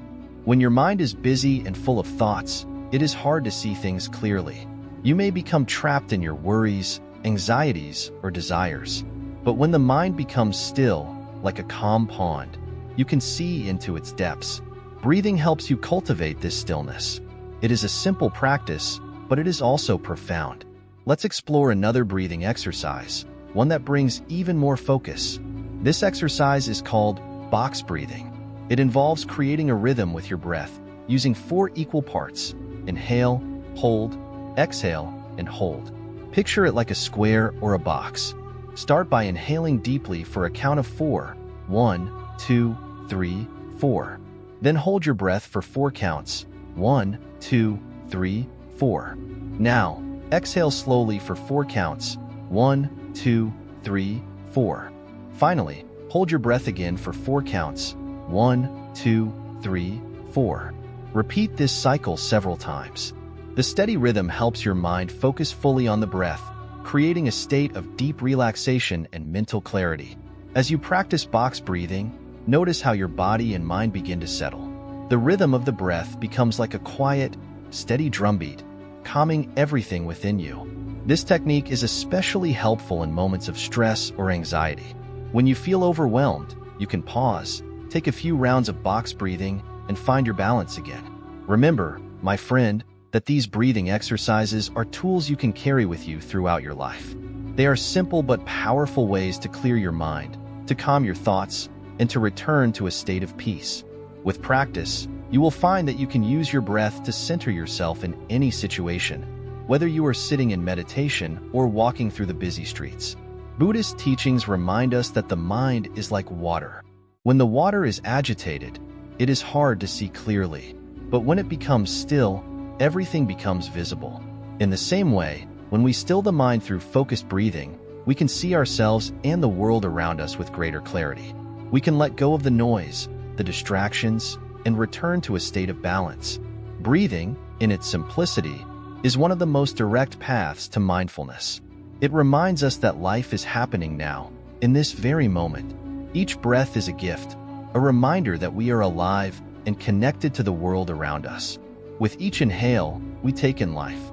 When your mind is busy and full of thoughts, it is hard to see things clearly. You may become trapped in your worries, anxieties, or desires. But when the mind becomes still, like a calm pond, you can see into its depths. Breathing helps you cultivate this stillness. It is a simple practice, but it is also profound. Let's explore another breathing exercise, one that brings even more focus. This exercise is called box breathing. It involves creating a rhythm with your breath, using 4 equal parts: inhale, hold, exhale, and hold. Picture it like a square or a box. Start by inhaling deeply for a count of 4. 1, 2, 3, 4. Then hold your breath for 4 counts. 1, 2, 3, 4. Now, exhale slowly for 4 counts. 1, 2, 3, 4. Finally, hold your breath again for 4 counts. 1, 2, 3, 4. Repeat this cycle several times. The steady rhythm helps your mind focus fully on the breath, creating a state of deep relaxation and mental clarity. As you practice box breathing, notice how your body and mind begin to settle. The rhythm of the breath becomes like a quiet, steady drumbeat, calming everything within you. This technique is especially helpful in moments of stress or anxiety. When you feel overwhelmed, you can pause, take a few rounds of box breathing, and find your balance again. Remember, my friend, that these breathing exercises are tools you can carry with you throughout your life. They are simple but powerful ways to clear your mind, to calm your thoughts, and to return to a state of peace. With practice, you will find that you can use your breath to center yourself in any situation, whether you are sitting in meditation or walking through the busy streets. Buddhist teachings remind us that the mind is like water. When the water is agitated, it is hard to see clearly, but when it becomes still, everything becomes visible. In the same way, when we still the mind through focused breathing, we can see ourselves and the world around us with greater clarity. We can let go of the noise, the distractions, and return to a state of balance. Breathing, in its simplicity, is one of the most direct paths to mindfulness. It reminds us that life is happening now, in this very moment. Each breath is a gift, a reminder that we are alive and connected to the world around us. With each inhale, we take in life.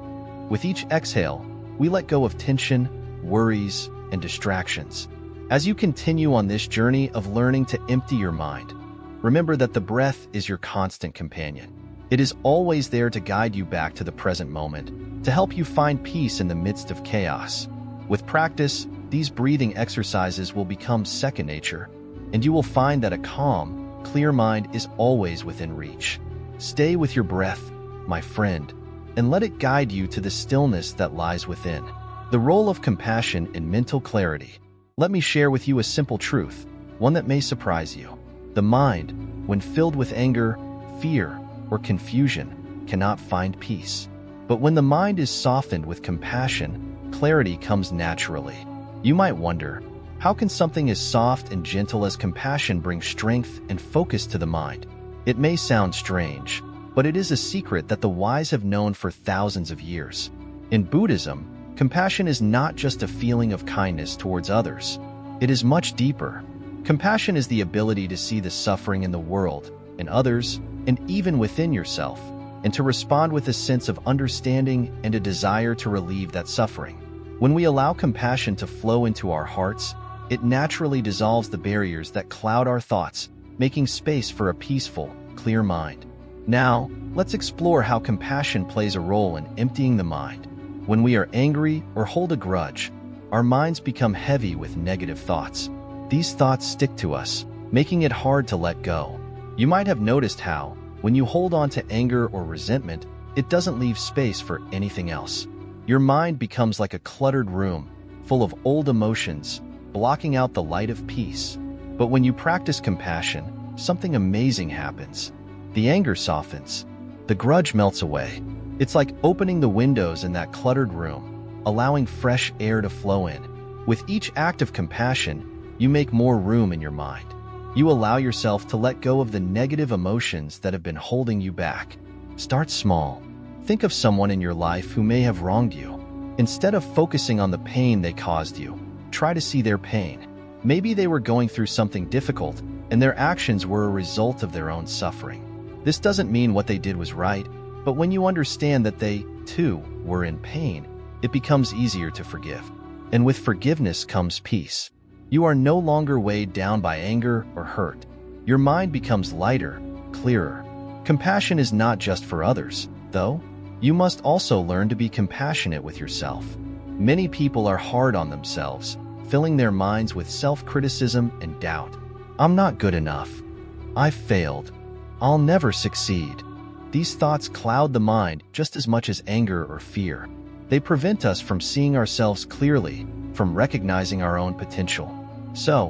With each exhale, we let go of tension, worries, and distractions. As you continue on this journey of learning to empty your mind, remember that the breath is your constant companion. It is always there to guide you back to the present moment, to help you find peace in the midst of chaos. With practice, these breathing exercises will become second nature, and you will find that a calm, clear mind is always within reach. Stay with your breath, my friend, and let it guide you to the stillness that lies within. The role of compassion in mental clarity. Let me share with you a simple truth, one that may surprise you. The mind, when filled with anger, fear, or confusion, cannot find peace. But when the mind is softened with compassion, clarity comes naturally. You might wonder, how can something as soft and gentle as compassion bring strength and focus to the mind? It may sound strange, but it is a secret that the wise have known for thousands of years. In Buddhism, compassion is not just a feeling of kindness towards others. It is much deeper. Compassion is the ability to see the suffering in the world, in others, and even within yourself, and to respond with a sense of understanding and a desire to relieve that suffering. When we allow compassion to flow into our hearts, it naturally dissolves the barriers that cloud our thoughts, making space for a peaceful, clear mind. Now, let's explore how compassion plays a role in emptying the mind. When we are angry or hold a grudge, our minds become heavy with negative thoughts. These thoughts stick to us, making it hard to let go. You might have noticed how, when you hold on to anger or resentment, it doesn't leave space for anything else. Your mind becomes like a cluttered room, full of old emotions, blocking out the light of peace. But when you practice compassion, something amazing happens. The anger softens. The grudge melts away. It's like opening the windows in that cluttered room, allowing fresh air to flow in. With each act of compassion, you make more room in your mind. You allow yourself to let go of the negative emotions that have been holding you back. Start small. Think of someone in your life who may have wronged you. Instead of focusing on the pain they caused you, try to see their pain. Maybe they were going through something difficult, and their actions were a result of their own suffering. This doesn't mean what they did was right, but when you understand that they, too, were in pain, it becomes easier to forgive. And with forgiveness comes peace. You are no longer weighed down by anger or hurt. Your mind becomes lighter, clearer. Compassion is not just for others, though. You must also learn to be compassionate with yourself. Many people are hard on themselves, filling their minds with self-criticism and doubt. I'm not good enough. I've failed. I'll never succeed. These thoughts cloud the mind just as much as anger or fear. They prevent us from seeing ourselves clearly, from recognizing our own potential. So,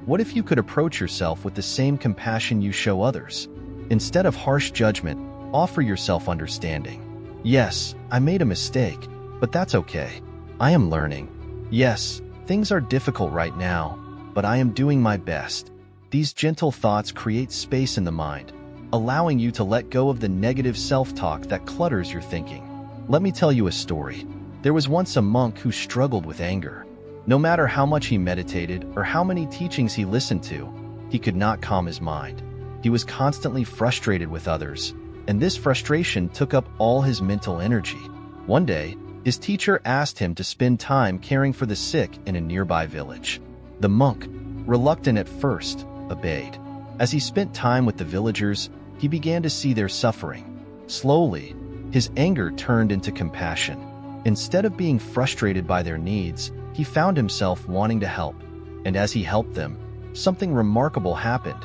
what if you could approach yourself with the same compassion you show others? Instead of harsh judgment, offer yourself understanding. Yes, I made a mistake, but that's okay. I am learning. Yes, things are difficult right now, but I am doing my best. These gentle thoughts create space in the mind, allowing you to let go of the negative self-talk that clutters your thinking. Let me tell you a story. There was once a monk who struggled with anger. No matter how much he meditated or how many teachings he listened to, he could not calm his mind. He was constantly frustrated with others, and this frustration took up all his mental energy. One day, his teacher asked him to spend time caring for the sick in a nearby village. The monk, reluctant at first, obeyed. As he spent time with the villagers, he began to see their suffering. Slowly, his anger turned into compassion. Instead of being frustrated by their needs, he found himself wanting to help. And as he helped them, something remarkable happened.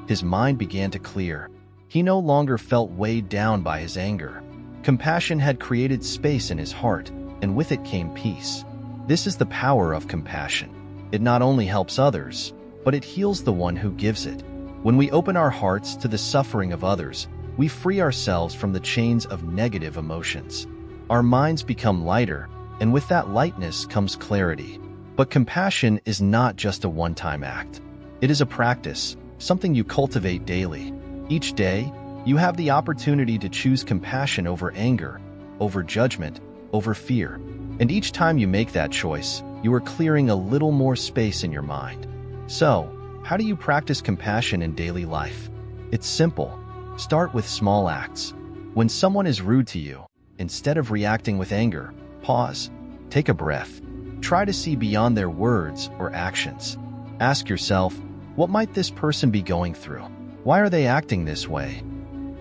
His mind began to clear. He no longer felt weighed down by his anger. Compassion had created space in his heart, and with it came peace. This is the power of compassion. It not only helps others, but it heals the one who gives it. When we open our hearts to the suffering of others, we free ourselves from the chains of negative emotions. Our minds become lighter, and with that lightness comes clarity. But compassion is not just a one-time act. It is a practice, something you cultivate daily. Each day, you have the opportunity to choose compassion over anger, over judgment, over fear. And each time you make that choice, you are clearing a little more space in your mind. So, how do you practice compassion in daily life? It's simple. Start with small acts. When someone is rude to you, instead of reacting with anger, pause, take a breath. Try to see beyond their words or actions. Ask yourself, what might this person be going through? Why are they acting this way?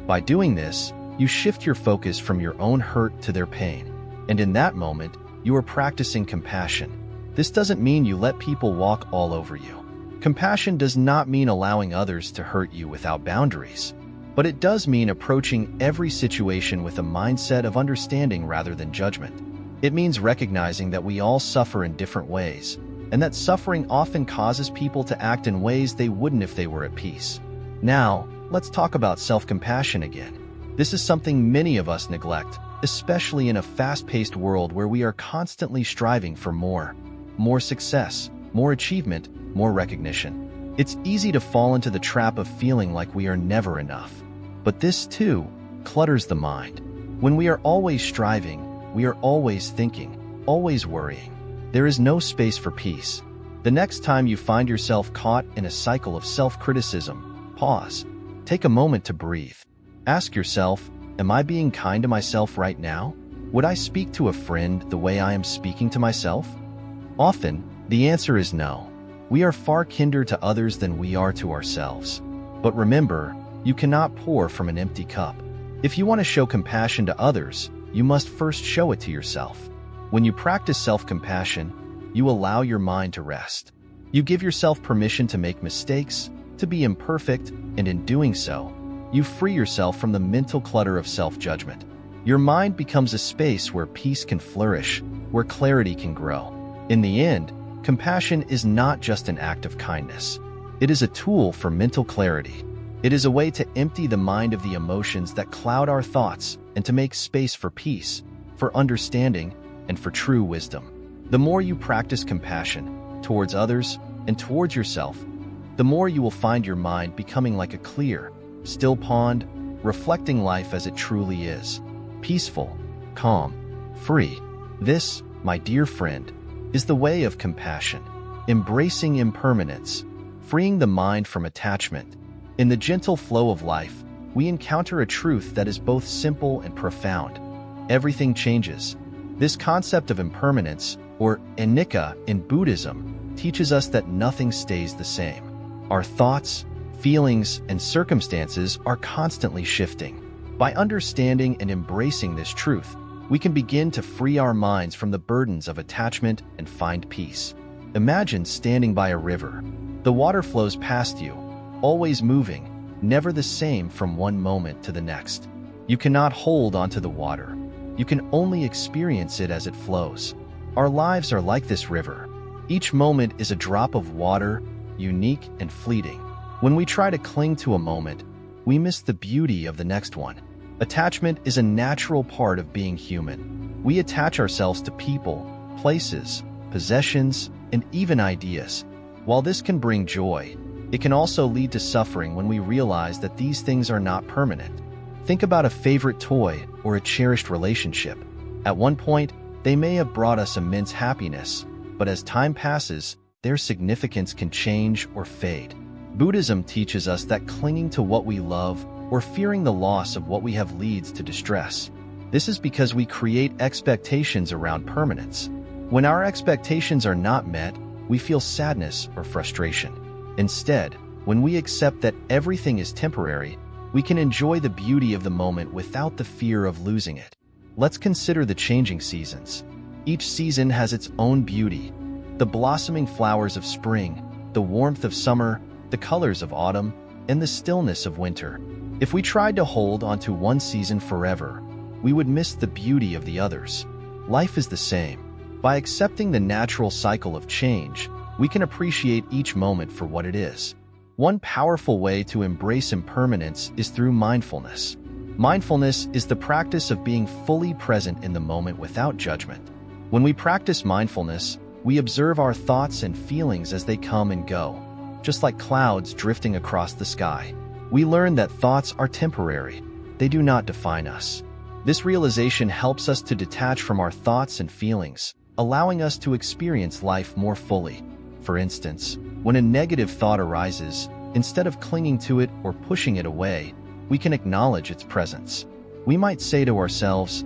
By doing this, you shift your focus from your own hurt to their pain. And in that moment, you are practicing compassion. This doesn't mean you let people walk all over you. Compassion does not mean allowing others to hurt you without boundaries. But it does mean approaching every situation with a mindset of understanding rather than judgment. It means recognizing that we all suffer in different ways, and that suffering often causes people to act in ways they wouldn't if they were at peace. Now, let's talk about self-compassion again. This is something many of us neglect, especially in a fast-paced world where we are constantly striving for more success, more achievement, more recognition. It's easy to fall into the trap of feeling like we are never enough. But this, too, clutters the mind. When we are always striving, we are always thinking, always worrying. There is no space for peace. The next time you find yourself caught in a cycle of self-criticism, pause. Take a moment to breathe. Ask yourself, am I being kind to myself right now? Would I speak to a friend the way I am speaking to myself? Often, the answer is no. We are far kinder to others than we are to ourselves. But remember, you cannot pour from an empty cup. If you want to show compassion to others, you must first show it to yourself. When you practice self-compassion, you allow your mind to rest. You give yourself permission to make mistakes, to be imperfect, and in doing so, you free yourself from the mental clutter of self-judgment. Your mind becomes a space where peace can flourish, where clarity can grow. In the end, compassion is not just an act of kindness. It is a tool for mental clarity. It is a way to empty the mind of the emotions that cloud our thoughts and to make space for peace, for understanding, and for true wisdom. The more you practice compassion towards others and towards yourself, the more you will find your mind becoming like a clear, still pond, reflecting life as it truly is. Peaceful, calm, free. This, my dear friend, is the way of compassion, embracing impermanence, freeing the mind from attachment. In the gentle flow of life, we encounter a truth that is both simple and profound. Everything changes. This concept of impermanence, or anicca in Buddhism, teaches us that nothing stays the same. Our thoughts, feelings, and circumstances are constantly shifting. By understanding and embracing this truth, we can begin to free our minds from the burdens of attachment and find peace. Imagine standing by a river. The water flows past you, always moving, never the same from one moment to the next. You cannot hold onto the water. You can only experience it as it flows. Our lives are like this river. Each moment is a drop of water, unique and fleeting. When we try to cling to a moment, we miss the beauty of the next one. Attachment is a natural part of being human. We attach ourselves to people, places, possessions, and even ideas. While this can bring joy, it can also lead to suffering when we realize that these things are not permanent. Think about a favorite toy or a cherished relationship. At one point, they may have brought us immense happiness, but as time passes, their significance can change or fade. Buddhism teaches us that clinging to what we love or fearing the loss of what we have leads to distress. This is because we create expectations around permanence. When our expectations are not met, we feel sadness or frustration. Instead, when we accept that everything is temporary, we can enjoy the beauty of the moment without the fear of losing it. Let's consider the changing seasons. Each season has its own beauty. The blossoming flowers of spring, the warmth of summer, the colors of autumn, and the stillness of winter. If we tried to hold onto one season forever, we would miss the beauty of the others. Life is the same. By accepting the natural cycle of change, we can appreciate each moment for what it is. One powerful way to embrace impermanence is through mindfulness. Mindfulness is the practice of being fully present in the moment without judgment. When we practice mindfulness, we observe our thoughts and feelings as they come and go, just like clouds drifting across the sky. We learn that thoughts are temporary. They do not define us. This realization helps us to detach from our thoughts and feelings, allowing us to experience life more fully. For instance, when a negative thought arises, instead of clinging to it or pushing it away, we can acknowledge its presence. We might say to ourselves,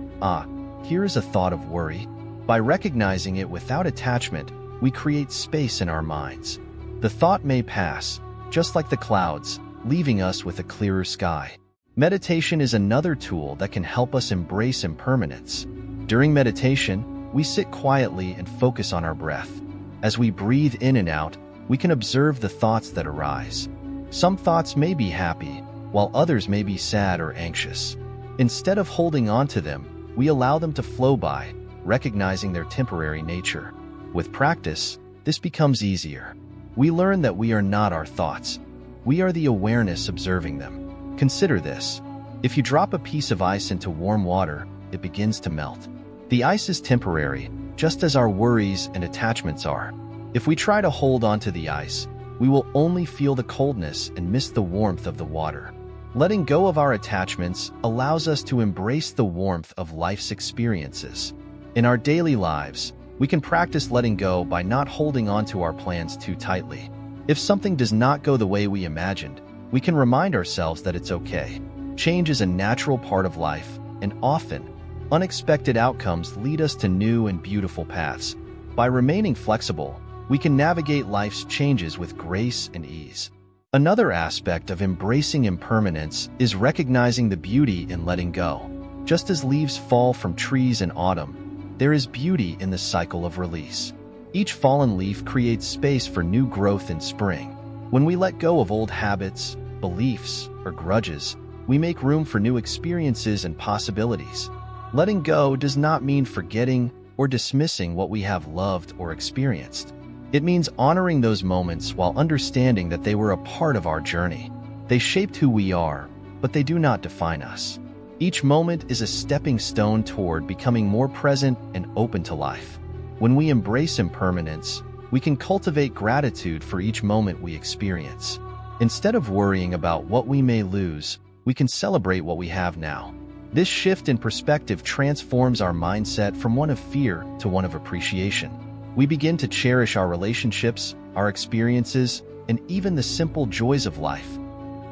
here is a thought of worry. By recognizing it without attachment, we create space in our minds. The thought may pass, just like the clouds, leaving us with a clearer sky. Meditation is another tool that can help us embrace impermanence. During meditation, we sit quietly and focus on our breath. As we breathe in and out, we can observe the thoughts that arise. Some thoughts may be happy, while others may be sad or anxious. Instead of holding on to them, we allow them to flow by, recognizing their temporary nature. With practice, this becomes easier. We learn that we are not our thoughts. We are the awareness observing them. Consider this. If you drop a piece of ice into warm water, it begins to melt. The ice is temporary, just as our worries and attachments are. If we try to hold onto the ice, we will only feel the coldness and miss the warmth of the water. Letting go of our attachments allows us to embrace the warmth of life's experiences. In our daily lives, we can practice letting go by not holding on to our plans too tightly. If something does not go the way we imagined, we can remind ourselves that it's okay. Change is a natural part of life, and often, unexpected outcomes lead us to new and beautiful paths. By remaining flexible, we can navigate life's changes with grace and ease. Another aspect of embracing impermanence is recognizing the beauty in letting go. Just as leaves fall from trees in autumn, there is beauty in the cycle of release. Each fallen leaf creates space for new growth in spring. When we let go of old habits, beliefs, or grudges, we make room for new experiences and possibilities. Letting go does not mean forgetting or dismissing what we have loved or experienced. It means honoring those moments while understanding that they were a part of our journey. They shaped who we are, but they do not define us. Each moment is a stepping stone toward becoming more present and open to life. When we embrace impermanence, we can cultivate gratitude for each moment we experience. Instead of worrying about what we may lose, we can celebrate what we have now. This shift in perspective transforms our mindset from one of fear to one of appreciation. We begin to cherish our relationships, our experiences, and even the simple joys of life.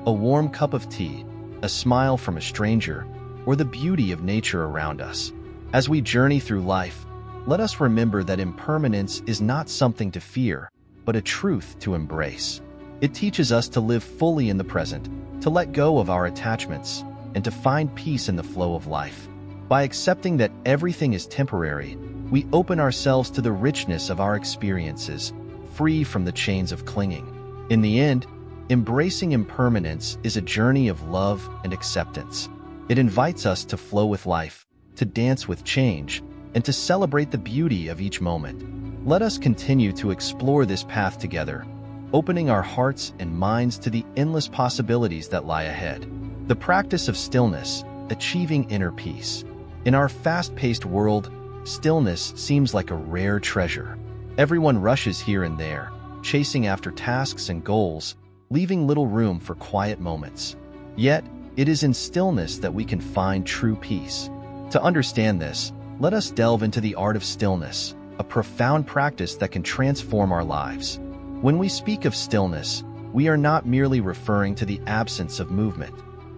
A warm cup of tea, a smile from a stranger, or the beauty of nature around us. As we journey through life, let us remember that impermanence is not something to fear, but a truth to embrace. It teaches us to live fully in the present, to let go of our attachments, and to find peace in the flow of life. By accepting that everything is temporary, we open ourselves to the richness of our experiences, free from the chains of clinging. In the end, embracing impermanence is a journey of love and acceptance. It invites us to flow with life, to dance with change, and to celebrate the beauty of each moment. Let us continue to explore this path together, opening our hearts and minds to the endless possibilities that lie ahead. The practice of stillness, achieving inner peace. In our fast-paced world, stillness seems like a rare treasure. Everyone rushes here and there, chasing after tasks and goals, leaving little room for quiet moments. Yet, it is in stillness that we can find true peace. To understand this, let us delve into the art of stillness, a profound practice that can transform our lives. When we speak of stillness, we are not merely referring to the absence of movement.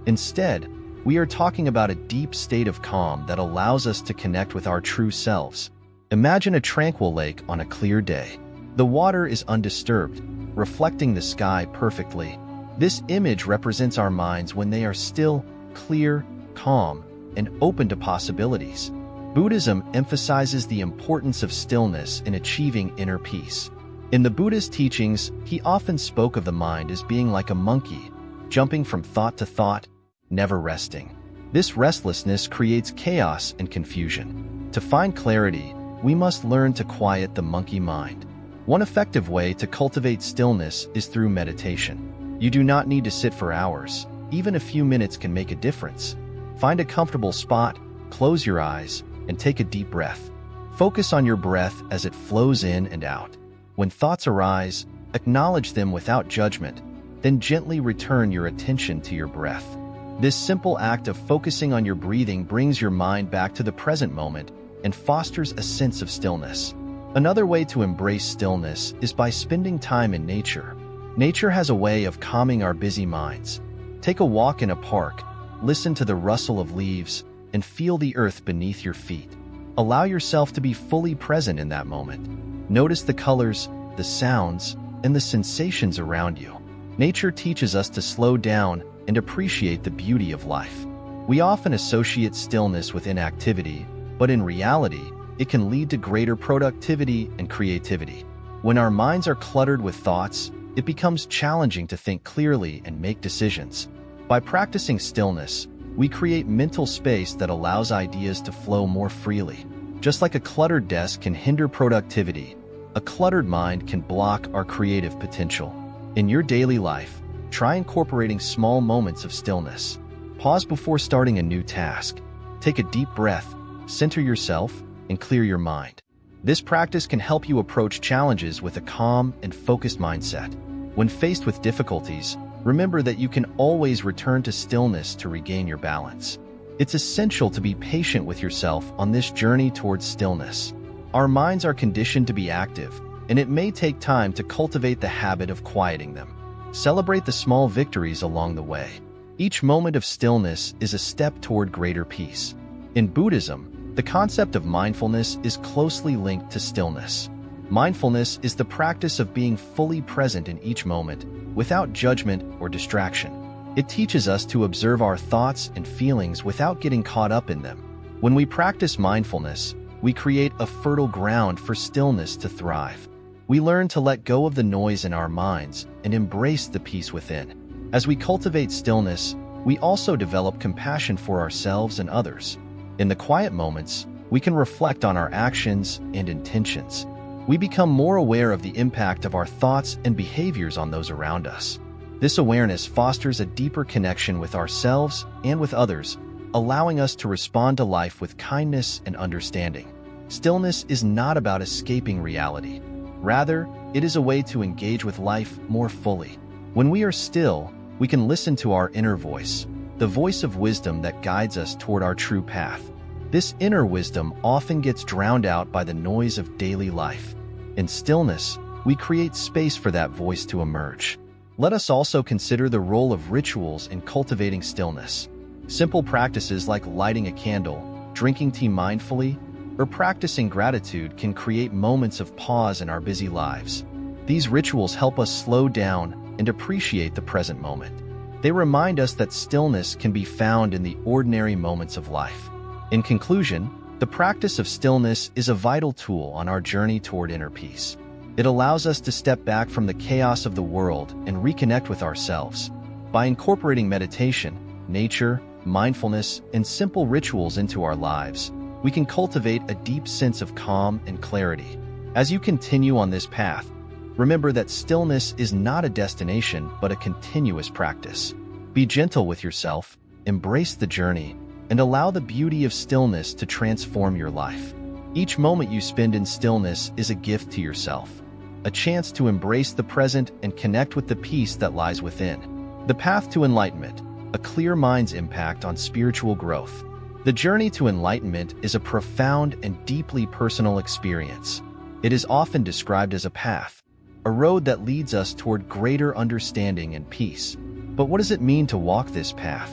Instead, we are talking about a deep state of calm that allows us to connect with our true selves. Imagine a tranquil lake on a clear day. The water is undisturbed, reflecting the sky perfectly. This image represents our minds when they are still, clear, calm, and open to possibilities. Buddhism emphasizes the importance of stillness in achieving inner peace. In the Buddhist teachings, he often spoke of the mind as being like a monkey, jumping from thought to thought, never resting. This restlessness creates chaos and confusion. To find clarity, we must learn to quiet the monkey mind. One effective way to cultivate stillness is through meditation. You do not need to sit for hours. Even a few minutes can make a difference. Find a comfortable spot, close your eyes, and take a deep breath. Focus on your breath as it flows in and out. When thoughts arise, acknowledge them without judgment, then gently return your attention to your breath. This simple act of focusing on your breathing brings your mind back to the present moment and fosters a sense of stillness. Another way to embrace stillness is by spending time in nature. Nature has a way of calming our busy minds. Take a walk in a park, listen to the rustle of leaves, and feel the earth beneath your feet. Allow yourself to be fully present in that moment. Notice the colors, the sounds, and the sensations around you. Nature teaches us to slow down and appreciate the beauty of life. We often associate stillness with inactivity, but in reality, it can lead to greater productivity and creativity. When our minds are cluttered with thoughts, it becomes challenging to think clearly and make decisions. By practicing stillness, we create mental space that allows ideas to flow more freely. Just like a cluttered desk can hinder productivity, A cluttered mind can block our creative potential. In your daily life, try incorporating small moments of stillness. Pause before starting a new task. Take a deep breath, center yourself, and clear your mind. This practice can help you approach challenges with a calm and focused mindset. When faced with difficulties, remember that you can always return to stillness to regain your balance. It's essential to be patient with yourself on this journey towards stillness. Our minds are conditioned to be active, and it may take time to cultivate the habit of quieting them. Celebrate the small victories along the way. Each moment of stillness is a step toward greater peace. In Buddhism, the concept of mindfulness is closely linked to stillness. Mindfulness is the practice of being fully present in each moment, without judgment or distraction. It teaches us to observe our thoughts and feelings without getting caught up in them. When we practice mindfulness, we create a fertile ground for stillness to thrive. We learn to let go of the noise in our minds and embrace the peace within. As we cultivate stillness, we also develop compassion for ourselves and others. In the quiet moments, we can reflect on our actions and intentions. We become more aware of the impact of our thoughts and behaviors on those around us. This awareness fosters a deeper connection with ourselves and with others, allowing us to respond to life with kindness and understanding. Stillness is not about escaping reality. Rather, it is a way to engage with life more fully. When we are still, we can listen to our inner voice, the voice of wisdom that guides us toward our true path. This inner wisdom often gets drowned out by the noise of daily life. In stillness, we create space for that voice to emerge. Let us also consider the role of rituals in cultivating stillness. Simple practices like lighting a candle, drinking tea mindfully, or practicing gratitude can create moments of pause in our busy lives. These rituals help us slow down and appreciate the present moment. They remind us that stillness can be found in the ordinary moments of life. In conclusion, the practice of stillness is a vital tool on our journey toward inner peace. It allows us to step back from the chaos of the world and reconnect with ourselves. By incorporating meditation, nature, mindfulness, and simple rituals into our lives, we can cultivate a deep sense of calm and clarity. As you continue on this path, remember that stillness is not a destination but a continuous practice. Be gentle with yourself, embrace the journey, and allow the beauty of stillness to transform your life. Each moment you spend in stillness is a gift to yourself, a chance to embrace the present and connect with the peace that lies within. The path to enlightenment, a clear mind's impact on spiritual growth. The journey to enlightenment is a profound and deeply personal experience. It is often described as a path, a road that leads us toward greater understanding and peace. But what does it mean to walk this path?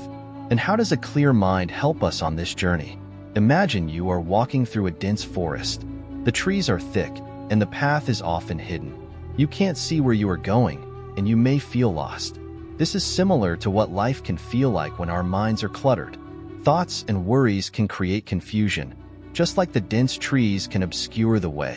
And how does a clear mind help us on this journey? Imagine you are walking through a dense forest. The trees are thick, and the path is often hidden. You can't see where you are going, and you may feel lost. This is similar to what life can feel like when our minds are cluttered. Thoughts and worries can create confusion, just like the dense trees can obscure the way.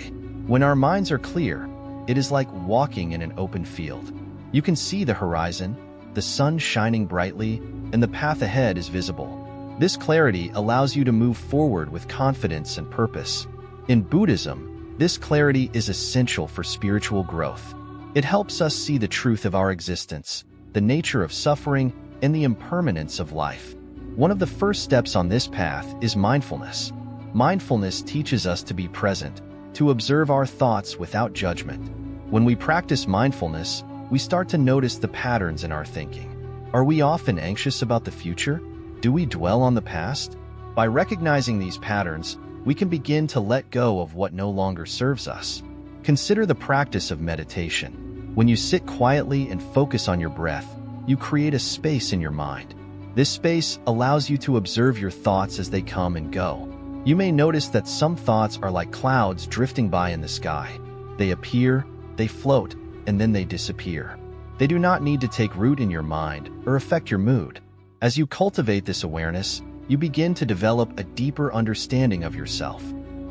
When our minds are clear, it is like walking in an open field. You can see the horizon, the sun shining brightly, and the path ahead is visible. This clarity allows you to move forward with confidence and purpose. In Buddhism, this clarity is essential for spiritual growth. It helps us see the truth of our existence, the nature of suffering, and the impermanence of life. One of the first steps on this path is mindfulness. Mindfulness teaches us to be present, to observe our thoughts without judgment. When we practice mindfulness, we start to notice the patterns in our thinking. Are we often anxious about the future? Do we dwell on the past? By recognizing these patterns, we can begin to let go of what no longer serves us. Consider the practice of meditation. When you sit quietly and focus on your breath, you create a space in your mind. This space allows you to observe your thoughts as they come and go. You may notice that some thoughts are like clouds drifting by in the sky. They appear, they float, and then they disappear. They do not need to take root in your mind or affect your mood. As you cultivate this awareness, you begin to develop a deeper understanding of yourself.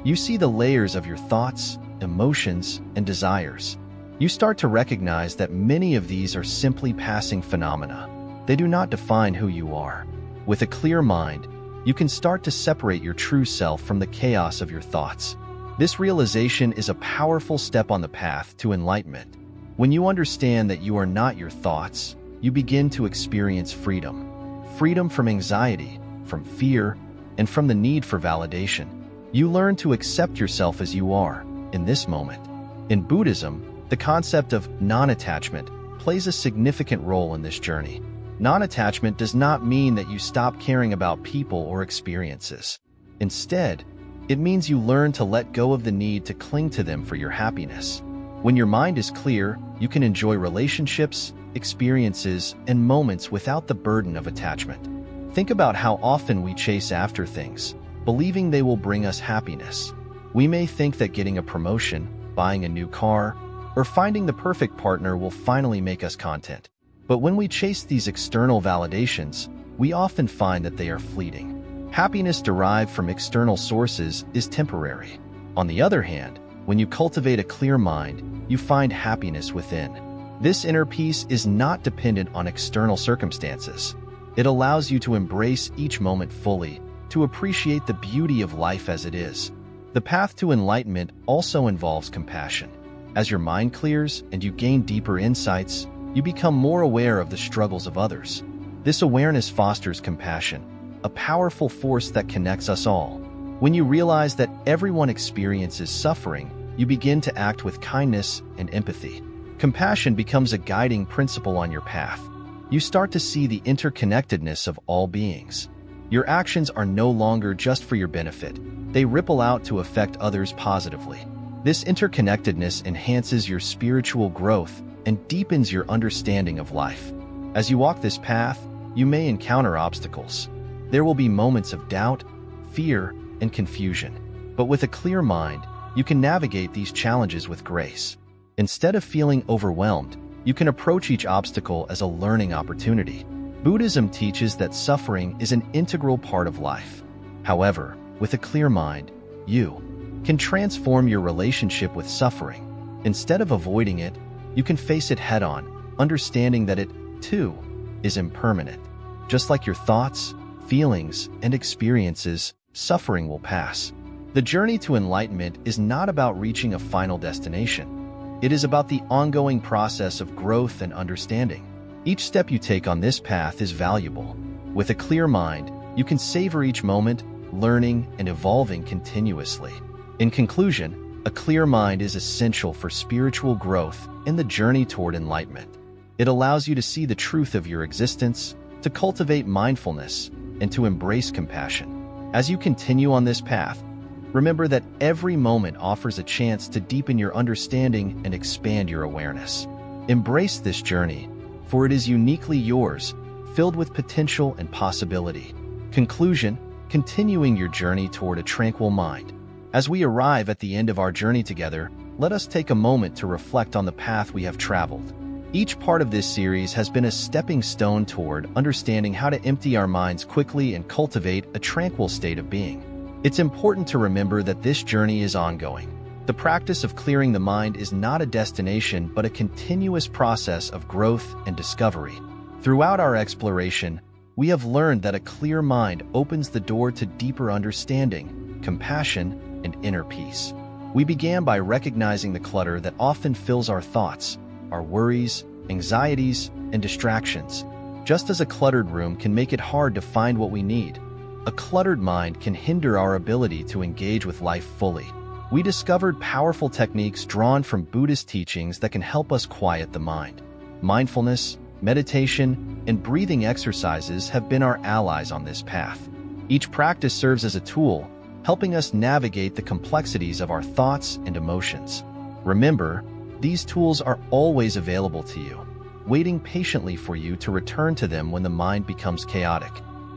You see the layers of your thoughts, emotions, and desires. You start to recognize that many of these are simply passing phenomena. They do not define who you are. With a clear mind, you can start to separate your true self from the chaos of your thoughts. This realization is a powerful step on the path to enlightenment. When you understand that you are not your thoughts, you begin to experience freedom. Freedom from anxiety, from fear, and from the need for validation. You learn to accept yourself as you are, in this moment. In Buddhism, the concept of non-attachment plays a significant role in this journey. Non-attachment does not mean that you stop caring about people or experiences. Instead, it means you learn to let go of the need to cling to them for your happiness. When your mind is clear, you can enjoy relationships, experiences, and moments without the burden of attachment. Think about how often we chase after things, believing they will bring us happiness. We may think that getting a promotion, buying a new car, or finding the perfect partner will finally make us content. But when we chase these external validations, we often find that they are fleeting. Happiness derived from external sources is temporary. On the other hand, when you cultivate a clear mind, you find happiness within. This inner peace is not dependent on external circumstances. It allows you to embrace each moment fully, to appreciate the beauty of life as it is. The path to enlightenment also involves compassion. As your mind clears and you gain deeper insights, you become more aware of the struggles of others. This awareness fosters compassion, a powerful force that connects us all. When you realize that everyone experiences suffering, you begin to act with kindness and empathy. Compassion becomes a guiding principle on your path. You start to see the interconnectedness of all beings. Your actions are no longer just for your benefit. They ripple out to affect others positively. This interconnectedness enhances your spiritual growth and deepens your understanding of life. As you walk this path, you may encounter obstacles. There will be moments of doubt, fear, and confusion. But with a clear mind, you can navigate these challenges with grace. Instead of feeling overwhelmed, you can approach each obstacle as a learning opportunity. Buddhism teaches that suffering is an integral part of life. However, with a clear mind, you can transform your relationship with suffering. Instead of avoiding it, you can face it head-on, understanding that it, too, is impermanent. Just like your thoughts, feelings, and experiences, suffering will pass. The journey to enlightenment is not about reaching a final destination. It is about the ongoing process of growth and understanding. Each step you take on this path is valuable. With a clear mind, you can savor each moment, learning and evolving continuously. In conclusion, a clear mind is essential for spiritual growth and the journey toward enlightenment. It allows you to see the truth of your existence, to cultivate mindfulness, and to embrace compassion. As you continue on this path, remember that every moment offers a chance to deepen your understanding and expand your awareness. Embrace this journey, for it is uniquely yours, filled with potential and possibility. Conclusion: continuing your journey toward a tranquil mind. As we arrive at the end of our journey together, let us take a moment to reflect on the path we have traveled. Each part of this series has been a stepping stone toward understanding how to empty our minds quickly and cultivate a tranquil state of being. It's important to remember that this journey is ongoing. The practice of clearing the mind is not a destination but a continuous process of growth and discovery. Throughout our exploration, we have learned that a clear mind opens the door to deeper understanding, compassion, and inner peace. We began by recognizing the clutter that often fills our thoughts, our worries, anxieties, and distractions. Just as a cluttered room can make it hard to find what we need, a cluttered mind can hinder our ability to engage with life fully. We discovered powerful techniques drawn from Buddhist teachings that can help us quiet the mind. Mindfulness, meditation, and breathing exercises have been our allies on this path. Each practice serves as a tool, helping us navigate the complexities of our thoughts and emotions. Remember, these tools are always available to you, waiting patiently for you to return to them when the mind becomes chaotic.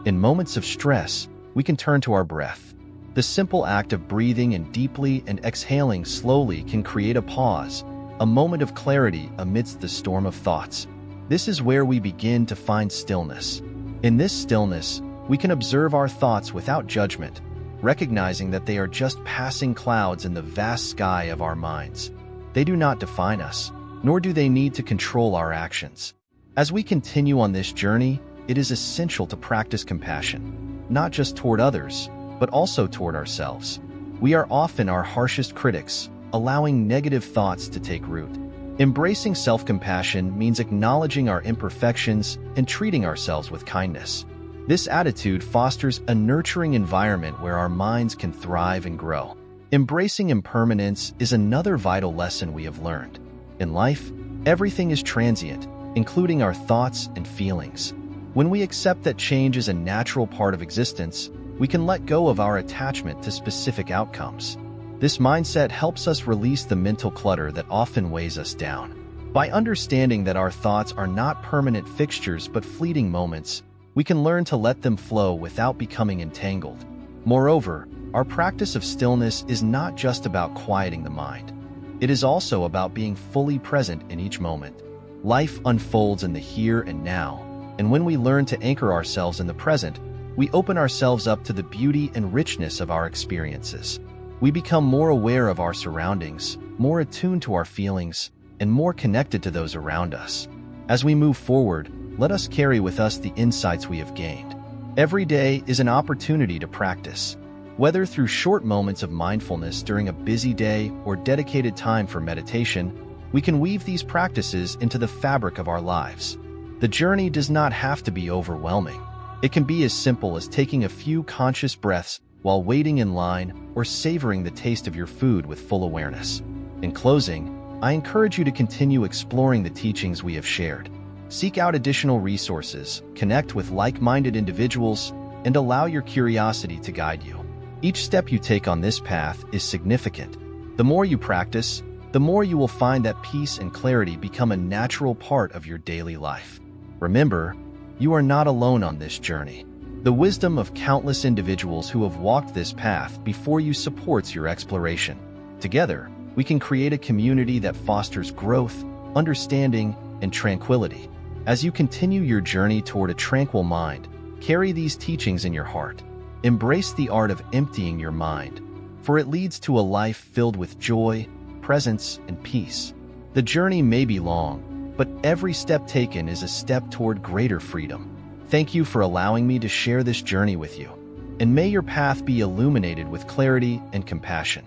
In moments of stress, we can turn to our breath. The simple act of breathing in deeply and exhaling slowly can create a pause, a moment of clarity amidst the storm of thoughts. This is where we begin to find stillness. In this stillness, we can observe our thoughts without judgment, recognizing that they are just passing clouds in the vast sky of our minds. They do not define us, nor do they need to control our actions. As we continue on this journey, it is essential to practice compassion, not just toward others, but also toward ourselves. We are often our harshest critics, allowing negative thoughts to take root. Embracing self-compassion means acknowledging our imperfections and treating ourselves with kindness. This attitude fosters a nurturing environment where our minds can thrive and grow. Embracing impermanence is another vital lesson we have learned. In life, everything is transient, including our thoughts and feelings. When we accept that change is a natural part of existence, we can let go of our attachment to specific outcomes. This mindset helps us release the mental clutter that often weighs us down. By understanding that our thoughts are not permanent fixtures but fleeting moments, we can learn to let them flow without becoming entangled. Moreover, our practice of stillness is not just about quieting the mind. It is also about being fully present in each moment. Life unfolds in the here and now, and when we learn to anchor ourselves in the present, we open ourselves up to the beauty and richness of our experiences. We become more aware of our surroundings, more attuned to our feelings, and more connected to those around us. As we move forward, let us carry with us the insights we have gained. Every day is an opportunity to practice. Whether through short moments of mindfulness during a busy day or dedicated time for meditation, we can weave these practices into the fabric of our lives. The journey does not have to be overwhelming. It can be as simple as taking a few conscious breaths while waiting in line or savoring the taste of your food with full awareness. In closing, I encourage you to continue exploring the teachings we have shared. Seek out additional resources, connect with like-minded individuals, and allow your curiosity to guide you. Each step you take on this path is significant. The more you practice, the more you will find that peace and clarity become a natural part of your daily life. Remember, you are not alone on this journey. The wisdom of countless individuals who have walked this path before you supports your exploration. Together, we can create a community that fosters growth, understanding, and tranquility. As you continue your journey toward a tranquil mind, carry these teachings in your heart. Embrace the art of emptying your mind, for it leads to a life filled with joy, presence, and peace. The journey may be long, but every step taken is a step toward greater freedom. Thank you for allowing me to share this journey with you, and may your path be illuminated with clarity and compassion.